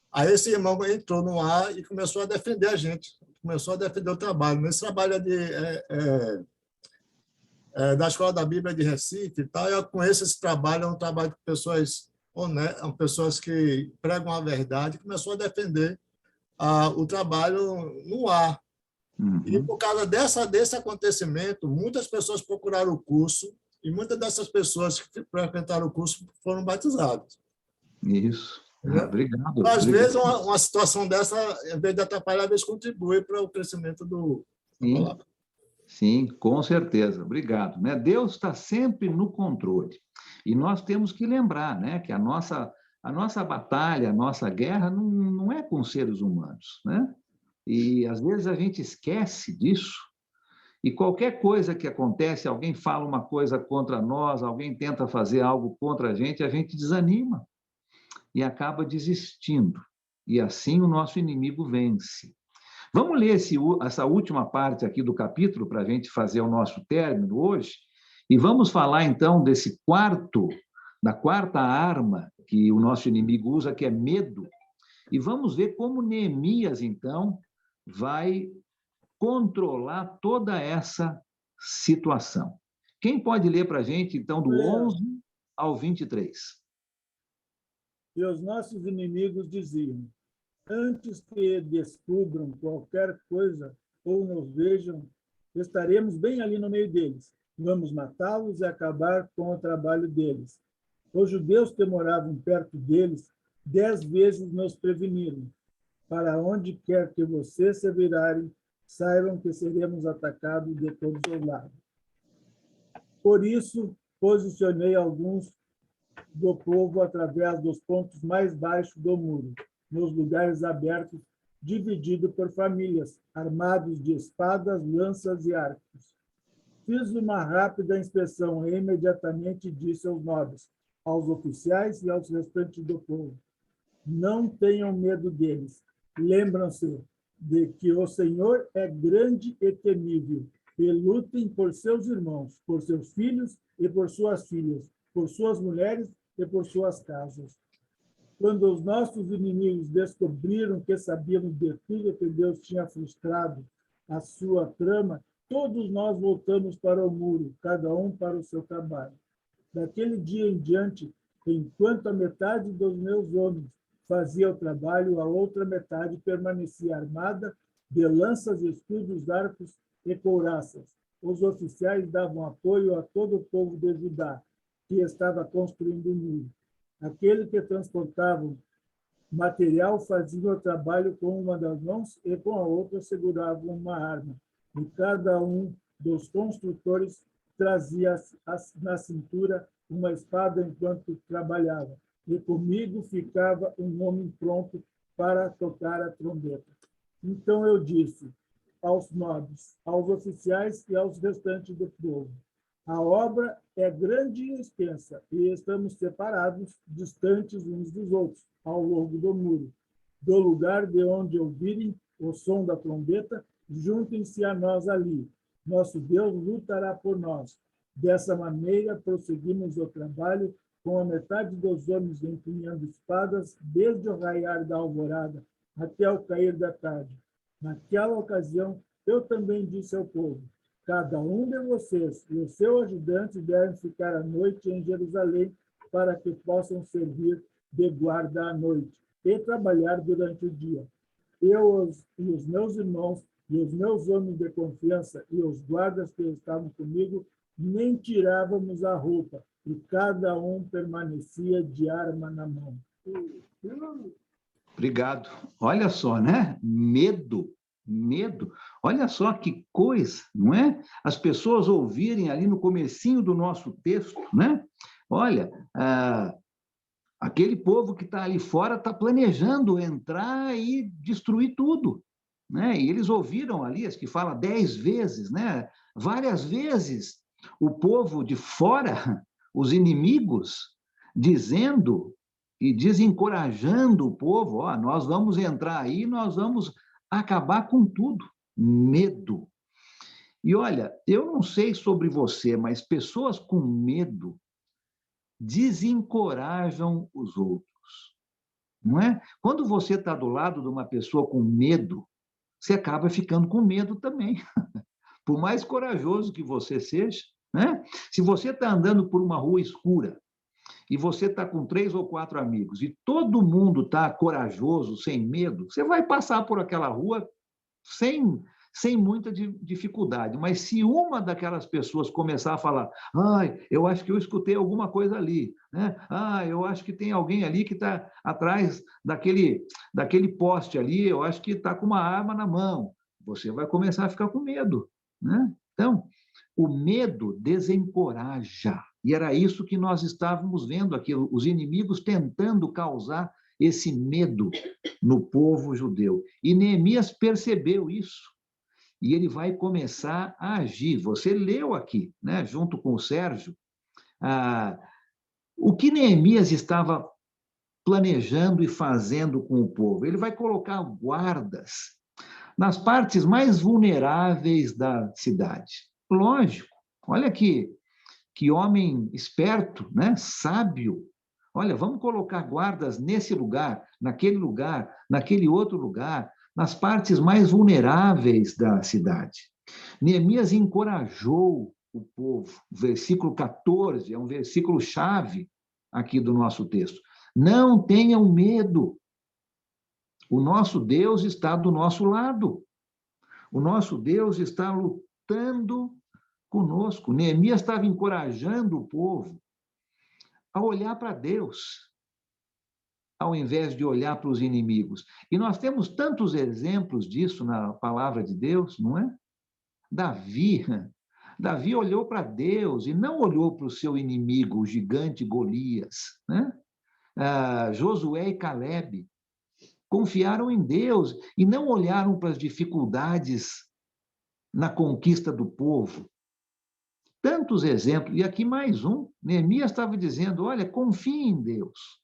Aí esse irmão entrou no ar e começou a defender a gente, começou a defender o trabalho. Esse trabalho da Escola da Bíblia de Recife, e tal, eu conheço esse trabalho, é um trabalho de pessoas honestas, pessoas que pregam a verdade, começou a defender o trabalho no ar. E por causa desse acontecimento, muitas pessoas procuraram o curso e muitas dessas pessoas que frequentaram o curso foram batizadas. Isso. Obrigado. Às vezes, uma situação dessa, em vez de atrapalhar, às vezes contribui para o crescimento do palavra. Sim, com certeza. Obrigado. Né? Deus está sempre no controle. E nós temos que lembrar, né, que a nossa batalha, a nossa guerra não é com seres humanos, né? E, às vezes, a gente esquece disso, e qualquer coisa que acontece, alguém fala uma coisa contra nós, alguém tenta fazer algo contra a gente desanima e acaba desistindo. E assim o nosso inimigo vence. Vamos ler essa última parte aqui do capítulo para a gente fazer o nosso término hoje, e vamos falar, então, da quarta arma que o nosso inimigo usa, que é medo, e vamos ver como Neemias, então, vai controlar toda essa situação. Quem pode ler para a gente, então, do 11 ao 23? E os nossos inimigos diziam: antes que descubram qualquer coisa ou nos vejam, estaremos bem ali no meio deles. Vamos matá-los e acabar com o trabalho deles. Os judeus que moravam perto deles 10 vezes nos preveniram. Para onde quer que vocês se virarem, saibam que seremos atacados de todos os lados. Por isso, posicionei alguns do povo através dos pontos mais baixos do muro, nos lugares abertos, dividido por famílias, armados de espadas, lanças e arcos. Fiz uma rápida inspeção e imediatamente disse aos nobres, aos oficiais e aos restantes do povo: não tenham medo deles. Lembram-se de que o Senhor é grande e temível, e lutem por seus irmãos, por seus filhos e por suas filhas, por suas mulheres e por suas casas. Quando os nossos inimigos descobriram que sabíamos de tudo que Deus tinha frustrado a sua trama, todos nós voltamos para o muro, cada um para o seu trabalho. Daquele dia em diante, enquanto a metade dos meus homens fazia o trabalho, a outra metade permanecia armada de lanças, escudos, arcos e couraças. Os oficiais davam apoio a todo o povo de Judá, que estava construindo o muro. Aquele que transportava material fazia o trabalho com uma das mãos e com a outra segurava uma arma. E cada um dos construtores trazia na cintura uma espada enquanto trabalhava. E comigo ficava um homem pronto para tocar a trombeta. Então eu disse aos nobres, aos oficiais e aos restantes do povo: a obra é grande e extensa, e estamos separados, distantes uns dos outros, ao longo do muro. Do lugar de onde ouvirem o som da trombeta, juntem-se a nós ali. Nosso Deus lutará por nós. Dessa maneira, prosseguimos o trabalho, com a metade dos homens empunhando espadas, desde o raiar da alvorada até o cair da tarde. Naquela ocasião, eu também disse ao povo: cada um de vocês e o seu ajudante devem ficar à noite em Jerusalém, para que possam servir de guarda à noite e trabalhar durante o dia. Eu e os meus irmãos e os meus homens de confiança e os guardas que estavam comigo nem tirávamos a roupa, e cada um permanecia de arma na mão. Obrigado. Olha só, né? Medo. Olha só que coisa, não é? As pessoas ouvirem ali no comecinho do nosso texto, né? Olha, aquele povo que está ali fora está planejando entrar e destruir tudo, né? E eles ouviram ali, as que fala 10 vezes, né? Várias vezes, o povo de fora, os inimigos, dizendo e desencorajando o povo: ó, nós vamos entrar aí, nós vamos acabar com tudo. Medo. E olha, eu não sei sobre você, mas pessoas com medo desencorajam os outros, não é? Quando você está do lado de uma pessoa com medo, você acaba ficando com medo também. Por mais corajoso que você seja, né? Se você está andando por uma rua escura e você está com 3 ou 4 amigos e todo mundo está corajoso, sem medo, você vai passar por aquela rua sem muita dificuldade. Mas se uma daquelas pessoas começar a falar: ai, eu acho que eu escutei alguma coisa ali, né? Ah, eu acho que tem alguém ali que está atrás daquele poste ali, eu acho que está com uma arma na mão, você vai começar a ficar com medo, né? Então, o medo desencoraja. E era isso que nós estávamos vendo aqui, os inimigos tentando causar esse medo no povo judeu. E Neemias percebeu isso. E ele vai começar a agir. Você leu aqui, né, junto com o Sérgio, o que Neemias estava planejando e fazendo com o povo. Ele vai colocar guardas nas partes mais vulneráveis da cidade. Lógico, olha que homem esperto, né? Sábio. Olha, vamos colocar guardas nesse lugar, naquele outro lugar, nas partes mais vulneráveis da cidade. Neemias encorajou o povo. O versículo 14 é um versículo chave aqui do nosso texto. Não tenham medo. O nosso Deus está do nosso lado. O nosso Deus está lutando conosco. Neemias estava encorajando o povo a olhar para Deus, ao invés de olhar para os inimigos. E nós temos tantos exemplos disso na palavra de Deus, não é? Davi olhou para Deus e não olhou para o seu inimigo, o gigante Golias, né? Josué e Calebe confiaram em Deus e não olharam para as dificuldades na conquista do povo. Tantos exemplos, e aqui mais um. Neemias estava dizendo: olha, confiem em Deus.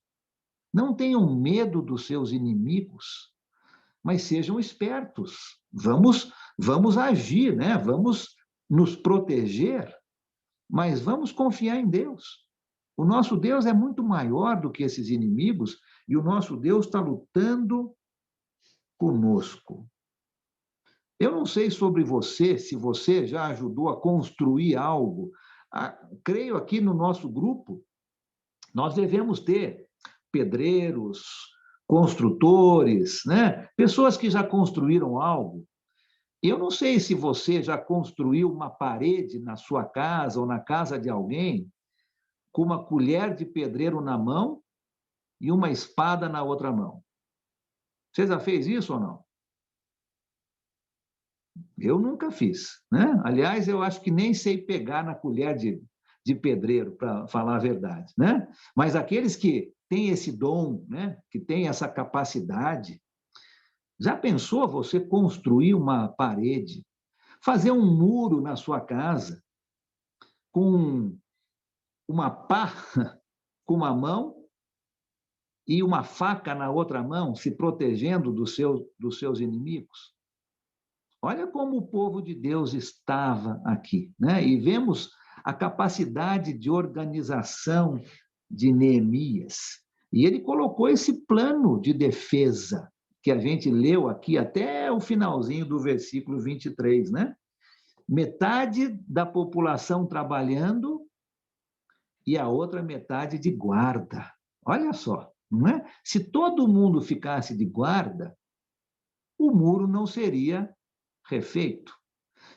Não tenham medo dos seus inimigos, mas sejam espertos. Vamos agir, né? Vamos nos proteger, mas vamos confiar em Deus. O nosso Deus é muito maior do que esses inimigos e o nosso Deus está lutando conosco. Eu não sei sobre você, se você já ajudou a construir algo. Creio aqui no nosso grupo, nós devemos ter pedreiros, construtores, né? Pessoas que já construíram algo. Eu não sei se você já construiu uma parede na sua casa ou na casa de alguém com uma colher de pedreiro na mão e uma espada na outra mão. Você já fez isso ou não? Eu nunca fiz, né? Aliás, eu acho que nem sei pegar na colher de pedreiro, para falar a verdade, né? Mas aqueles que têm esse dom, né? Que têm essa capacidade, já pensou você construir uma parede, fazer um muro na sua casa com uma pá com uma mão e uma faca na outra mão, se protegendo dos seus inimigos? Olha como o povo de Deus estava aqui, né? E vemos a capacidade de organização de Neemias. E ele colocou esse plano de defesa, que a gente leu aqui até o finalzinho do versículo 23, né? Metade da população trabalhando e a outra metade de guarda. Olha só, não é? Se todo mundo ficasse de guarda, o muro não seria refeito.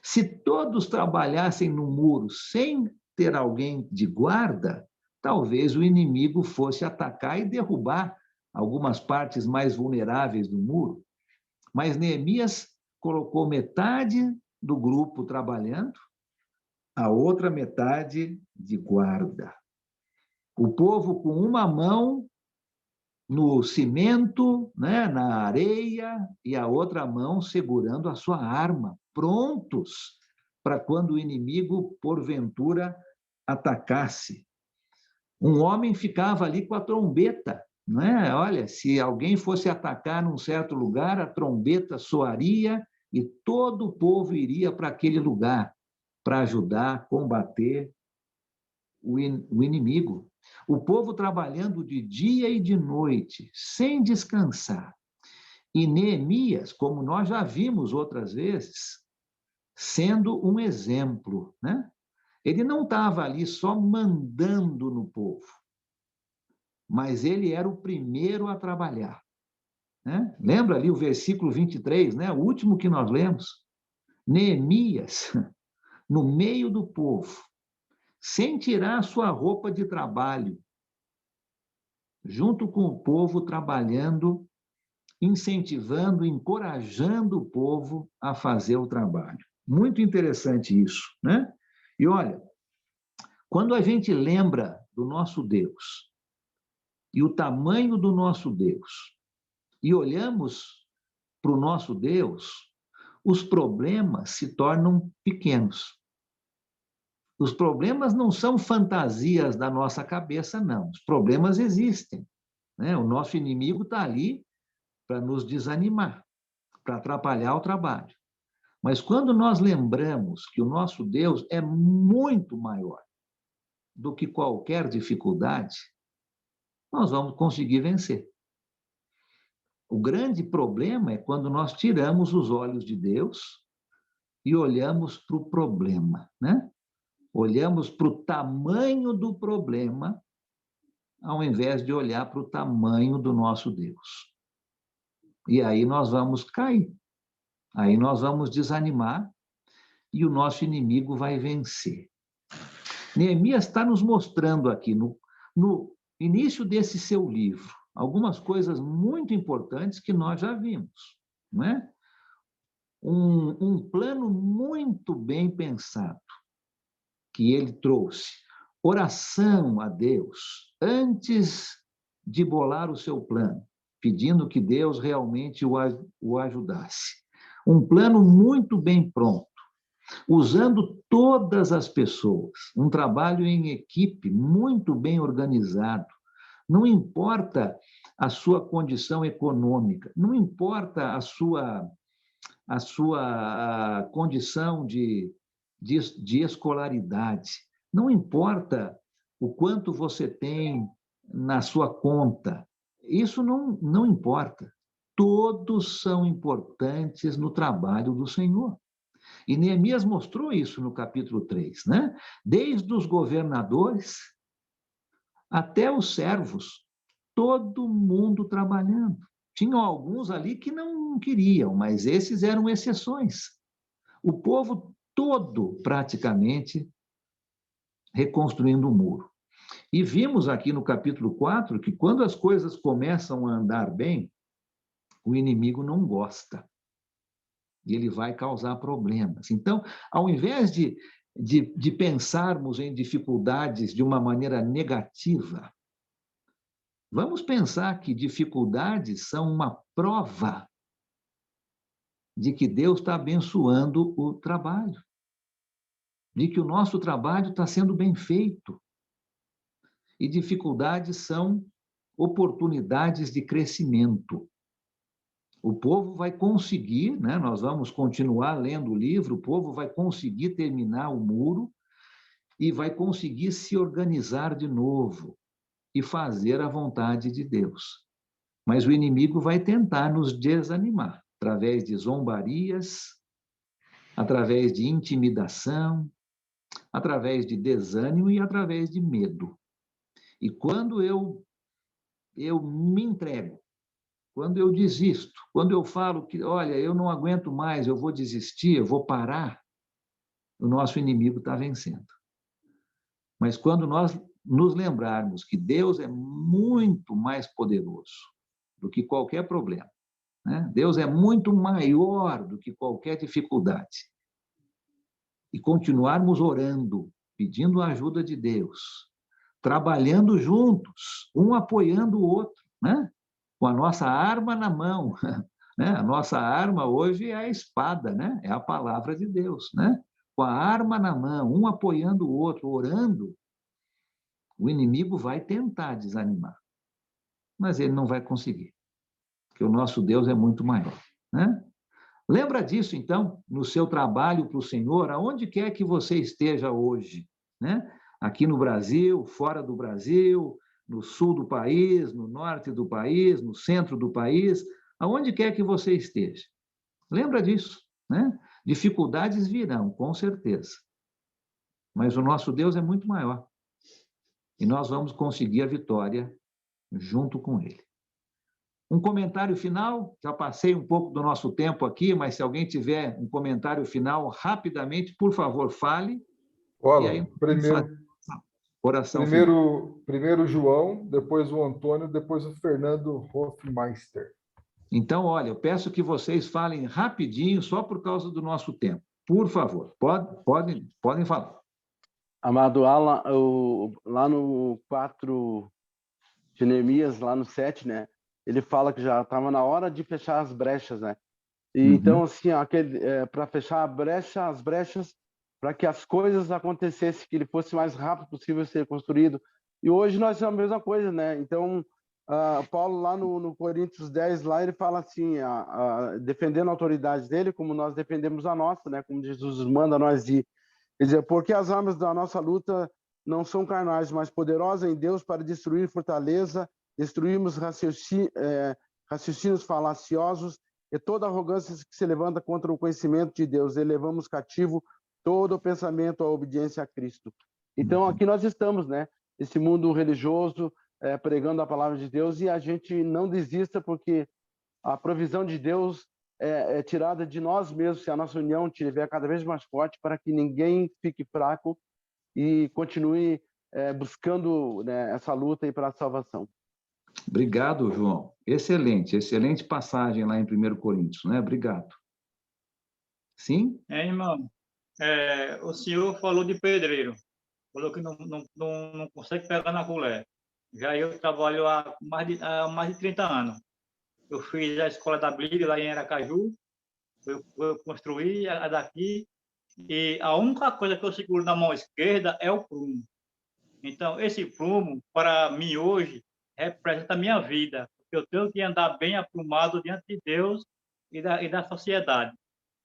Se todos trabalhassem no muro sem ter alguém de guarda, talvez o inimigo fosse atacar e derrubar algumas partes mais vulneráveis do muro. Mas Neemias colocou metade do grupo trabalhando, a outra metade de guarda. O povo com uma mão no cimento, né, na areia, e a outra mão segurando a sua arma, prontos para quando o inimigo, porventura, atacasse. Um homem ficava ali com a trombeta, né? Olha, se alguém fosse atacar num certo lugar, a trombeta soaria e todo o povo iria para aquele lugar para ajudar a combater o inimigo. O povo trabalhando de dia e de noite, sem descansar. E Neemias, como nós já vimos outras vezes, sendo um exemplo, né? Ele não estava ali só mandando no povo, mas ele era o primeiro a trabalhar, né? Lembra ali o versículo 23, né? O último que nós lemos? Neemias, no meio do povo, sem tirar sua roupa de trabalho, junto com o povo trabalhando, incentivando, encorajando o povo a fazer o trabalho. Muito interessante isso, né? E olha, quando a gente lembra do nosso Deus e o tamanho do nosso Deus, e olhamos para o nosso Deus, os problemas se tornam pequenos. Os problemas não são fantasias da nossa cabeça, não. Os problemas existem, né? O nosso inimigo está ali para nos desanimar, para atrapalhar o trabalho. Mas quando nós lembramos que o nosso Deus é muito maior do que qualquer dificuldade, nós vamos conseguir vencer. O grande problema é quando nós tiramos os olhos de Deus e olhamos para o problema, né? Olhamos para o tamanho do problema, ao invés de olhar para o tamanho do nosso Deus. E aí nós vamos cair. Aí nós vamos desanimar e o nosso inimigo vai vencer. Neemias está nos mostrando aqui, no início desse seu livro, algumas coisas muito importantes que nós já vimos, não é? Um plano muito bem pensado que ele trouxe. Oração a Deus antes de bolar o seu plano, pedindo que Deus realmente o ajudasse. Um plano muito bem pronto, usando todas as pessoas, um trabalho em equipe muito bem organizado. Não importa a sua condição econômica, não importa a sua condição de escolaridade, não importa o quanto você tem na sua conta, isso não importa. Todos são importantes no trabalho do Senhor. E Neemias mostrou isso no capítulo 3, né? Desde os governadores até os servos, todo mundo trabalhando. Tinham alguns ali que não queriam, mas esses eram exceções. O povo todo, praticamente, reconstruindo o muro. E vimos aqui no capítulo 4 que quando as coisas começam a andar bem, o inimigo não gosta. E ele vai causar problemas. Então, ao invés de pensarmos em dificuldades de uma maneira negativa, vamos pensar que dificuldades são uma prova de que Deus está abençoando o trabalho, de que o nosso trabalho está sendo bem feito. E dificuldades são oportunidades de crescimento. O povo vai conseguir, né? Nós vamos continuar lendo o livro, o povo vai conseguir terminar o muro e vai conseguir se organizar de novo e fazer a vontade de Deus. Mas o inimigo vai tentar nos desanimar, através de zombarias, através de intimidação, através de desânimo e através de medo. E quando eu me entrego, quando eu desisto, quando eu falo que, olha, eu não aguento mais, eu vou desistir, eu vou parar, o nosso inimigo está vencendo. Mas quando nós nos lembrarmos que Deus é muito mais poderoso do que qualquer problema, né? Deus é muito maior do que qualquer dificuldade, e continuarmos orando, pedindo a ajuda de Deus, trabalhando juntos, um apoiando o outro, né? Com a nossa arma na mão, né? A nossa arma hoje é a espada, né? É a palavra de Deus, né? Com a arma na mão, um apoiando o outro, orando, o inimigo vai tentar desanimar, mas ele não vai conseguir, porque o nosso Deus é muito maior, né? Lembra disso, então, no seu trabalho para o Senhor, aonde quer que você esteja hoje, né? Aqui no Brasil, fora do Brasil, no sul do país, no norte do país, no centro do país, aonde quer que você esteja. Lembra disso, né? Dificuldades virão, com certeza. Mas o nosso Deus é muito maior. E nós vamos conseguir a vitória junto com Ele. Um comentário final, já passei um pouco do nosso tempo aqui, mas se alguém tiver um comentário final, rapidamente, por favor, fale. Olha, e aí, oração primeiro João, depois o Antônio, depois o Fernando Hofmeister. Então, olha, eu peço que vocês falem rapidinho, só por causa do nosso tempo. Por favor, podem falar. Amado Alan, lá no 4 de Neemias, lá no 7, né? Ele fala que já estava na hora de fechar as brechas, né? E, então, assim, para fechar as brechas, para que as coisas acontecessem, que ele fosse o mais rápido possível ser construído. E hoje nós temos a mesma coisa, né? Então, Paulo, lá no Coríntios 10, lá ele fala assim, defendendo a autoridade dele, como nós defendemos a nossa, né? Como Jesus manda nós ir. Quer dizer, porque as armas da nossa luta não são carnais, mas poderosas em Deus para destruir fortaleza, destruirmos raciocínios falaciosos e toda arrogância que se levanta contra o conhecimento de Deus. Elevamos cativo todo o pensamento à obediência a Cristo. Então, aqui nós estamos, né? Esse mundo religioso, pregando a palavra de Deus, e a gente não desista, porque a provisão de Deus é tirada de nós mesmos, se a nossa união estiver cada vez mais forte, para que ninguém fique fraco e continue buscando, né, essa luta para a salvação. Obrigado, João. Excelente passagem lá em 1 Coríntios, né? Obrigado. Sim? Irmão, o senhor falou de pedreiro, falou que não consegue pegar na colher. Já eu trabalho há mais de 30 anos. Eu fiz a escola da Bíblia lá em Aracaju, eu construí a daqui, e a única coisa que eu seguro na mão esquerda é o prumo. Então, esse prumo, para mim hoje, representa a minha vida, porque eu tenho que andar bem aprumado diante de Deus e da sociedade.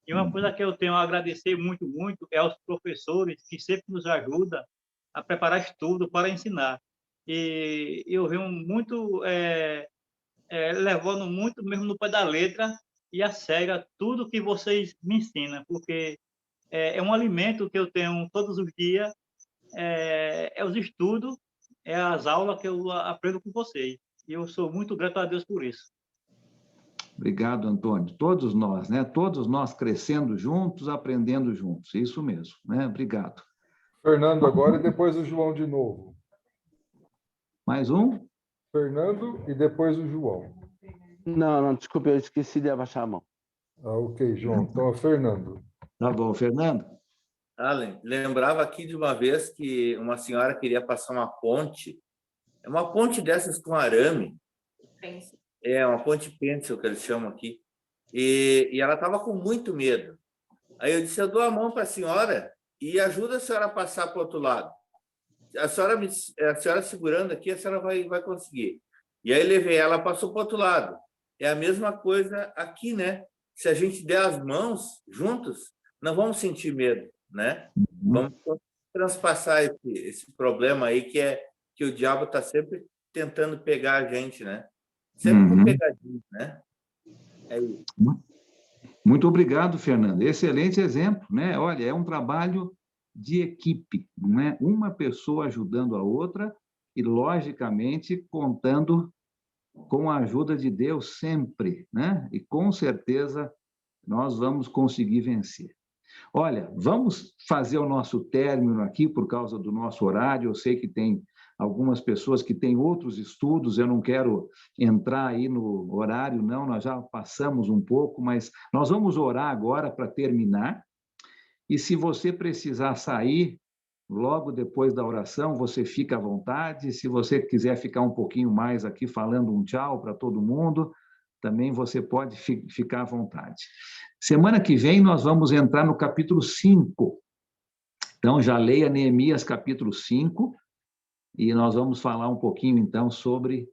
E uma coisa que eu tenho a agradecer muito, muito, é aos professores que sempre nos ajudam a preparar estudo para ensinar. E eu venho muito, levando muito mesmo no pé da letra e a sério tudo que vocês me ensinam, porque é um alimento que eu tenho todos os dias, é os estudos, é as aulas que eu aprendo com vocês. E eu sou muito grato a Deus por isso. Obrigado, Antônio. Todos nós, né? Todos nós crescendo juntos, aprendendo juntos. Isso mesmo, né? Obrigado. Fernando agora e depois o João de novo. Mais um? Fernando e depois o João. Não, desculpe, eu esqueci de abaixar a mão. Ok, João. Então, é Fernando. Tá bom, Fernando. Allen, lembrava aqui de uma vez que uma senhora queria passar uma ponte. É uma ponte dessas com arame. É uma ponte pêncil que eles chamam aqui. E ela estava com muito medo. Aí eu disse, eu dou a mão para a senhora e ajuda a senhora a passar para o outro lado. A senhora segurando aqui, a senhora vai conseguir. E aí levei ela, passou para o outro lado. É a mesma coisa aqui, né? Se a gente der as mãos juntos, não vamos sentir medo, né? Vamos transpassar esse problema aí que o diabo está sempre tentando pegar a gente, né? Sempre com pegadinho, né? É isso. Muito obrigado, Fernando. Excelente exemplo, né? Olha, é um trabalho de equipe, não é? Uma pessoa ajudando a outra e, logicamente, contando com a ajuda de Deus sempre, né? E, com certeza, nós vamos conseguir vencer. Olha, vamos fazer o nosso término aqui por causa do nosso horário. Eu sei que tem algumas pessoas que têm outros estudos, eu não quero entrar aí no horário, não, nós já passamos um pouco, mas nós vamos orar agora para terminar. E se você precisar sair logo depois da oração, você fica à vontade. Se você quiser ficar um pouquinho mais aqui falando um tchau para todo mundo, também você pode ficar à vontade. Semana que vem nós vamos entrar no capítulo 5. Então, já leia Neemias capítulo 5, e nós vamos falar um pouquinho, então, sobre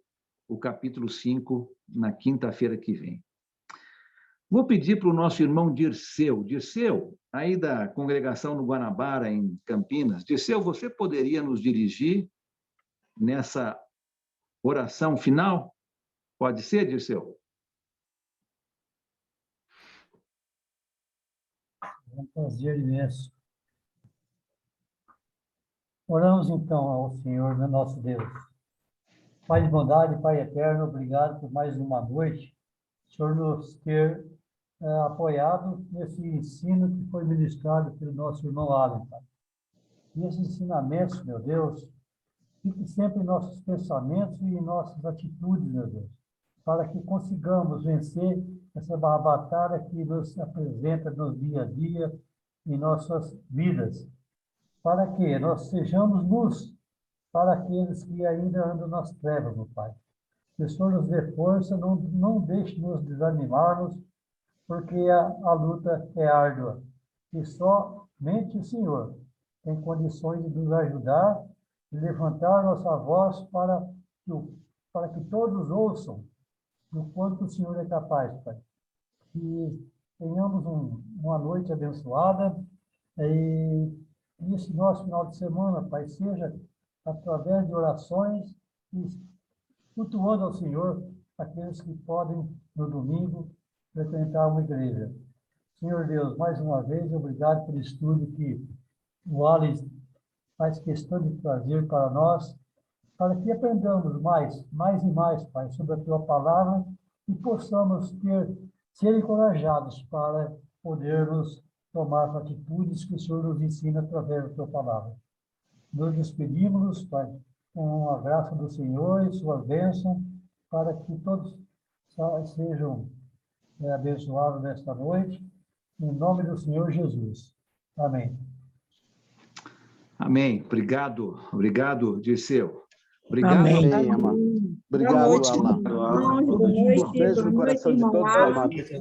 o capítulo 5 na quinta-feira que vem. Vou pedir para o nosso irmão Dirceu. Dirceu, aí da congregação no Guanabara, em Campinas. Dirceu, você poderia nos dirigir nessa oração final? Pode ser, Dirceu? É um prazer imenso. Oramos então ao Senhor, nosso Deus. Pai de bondade, Pai eterno, obrigado por mais uma noite. O Senhor nos ter apoiado nesse ensino que foi ministrado pelo nosso irmão Allen, Pai. E esses ensinamentos, meu Deus, fiquem sempre em nossos pensamentos e em nossas atitudes, meu Deus, para que consigamos vencer essa batalha que nos apresenta no dia a dia, em nossas vidas, para que nós sejamos luz para aqueles que ainda andam nas trevas, meu Pai. Que o Senhor nos dê força, não deixe nos desanimarmos, porque a luta é árdua. E somente o Senhor tem condições de nos ajudar e levantar nossa voz para que todos ouçam do quanto o Senhor é capaz, Pai. Que tenhamos uma noite abençoada e esse nosso final de semana, Pai, seja através de orações e cultuando ao Senhor aqueles que podem, no domingo, frequentar uma igreja. Senhor Deus, mais uma vez, obrigado pelo estudo que o Alex faz questão de trazer para nós, para que aprendamos mais e mais, Pai, sobre a Tua palavra e possamos ser encorajados para podermos tomar atitudes que o Senhor nos ensina através da Tua palavra. Nos despedimos, Pai, com a graça do Senhor e Sua bênção, para que todos sejam abençoados nesta noite, em nome do Senhor Jesus. Amém. Amém. Obrigado, Dirceu. Obrigado. Amém, Amém. Obrigado, Alan. Boa noite, Beijo no coração de todos. Boa noite.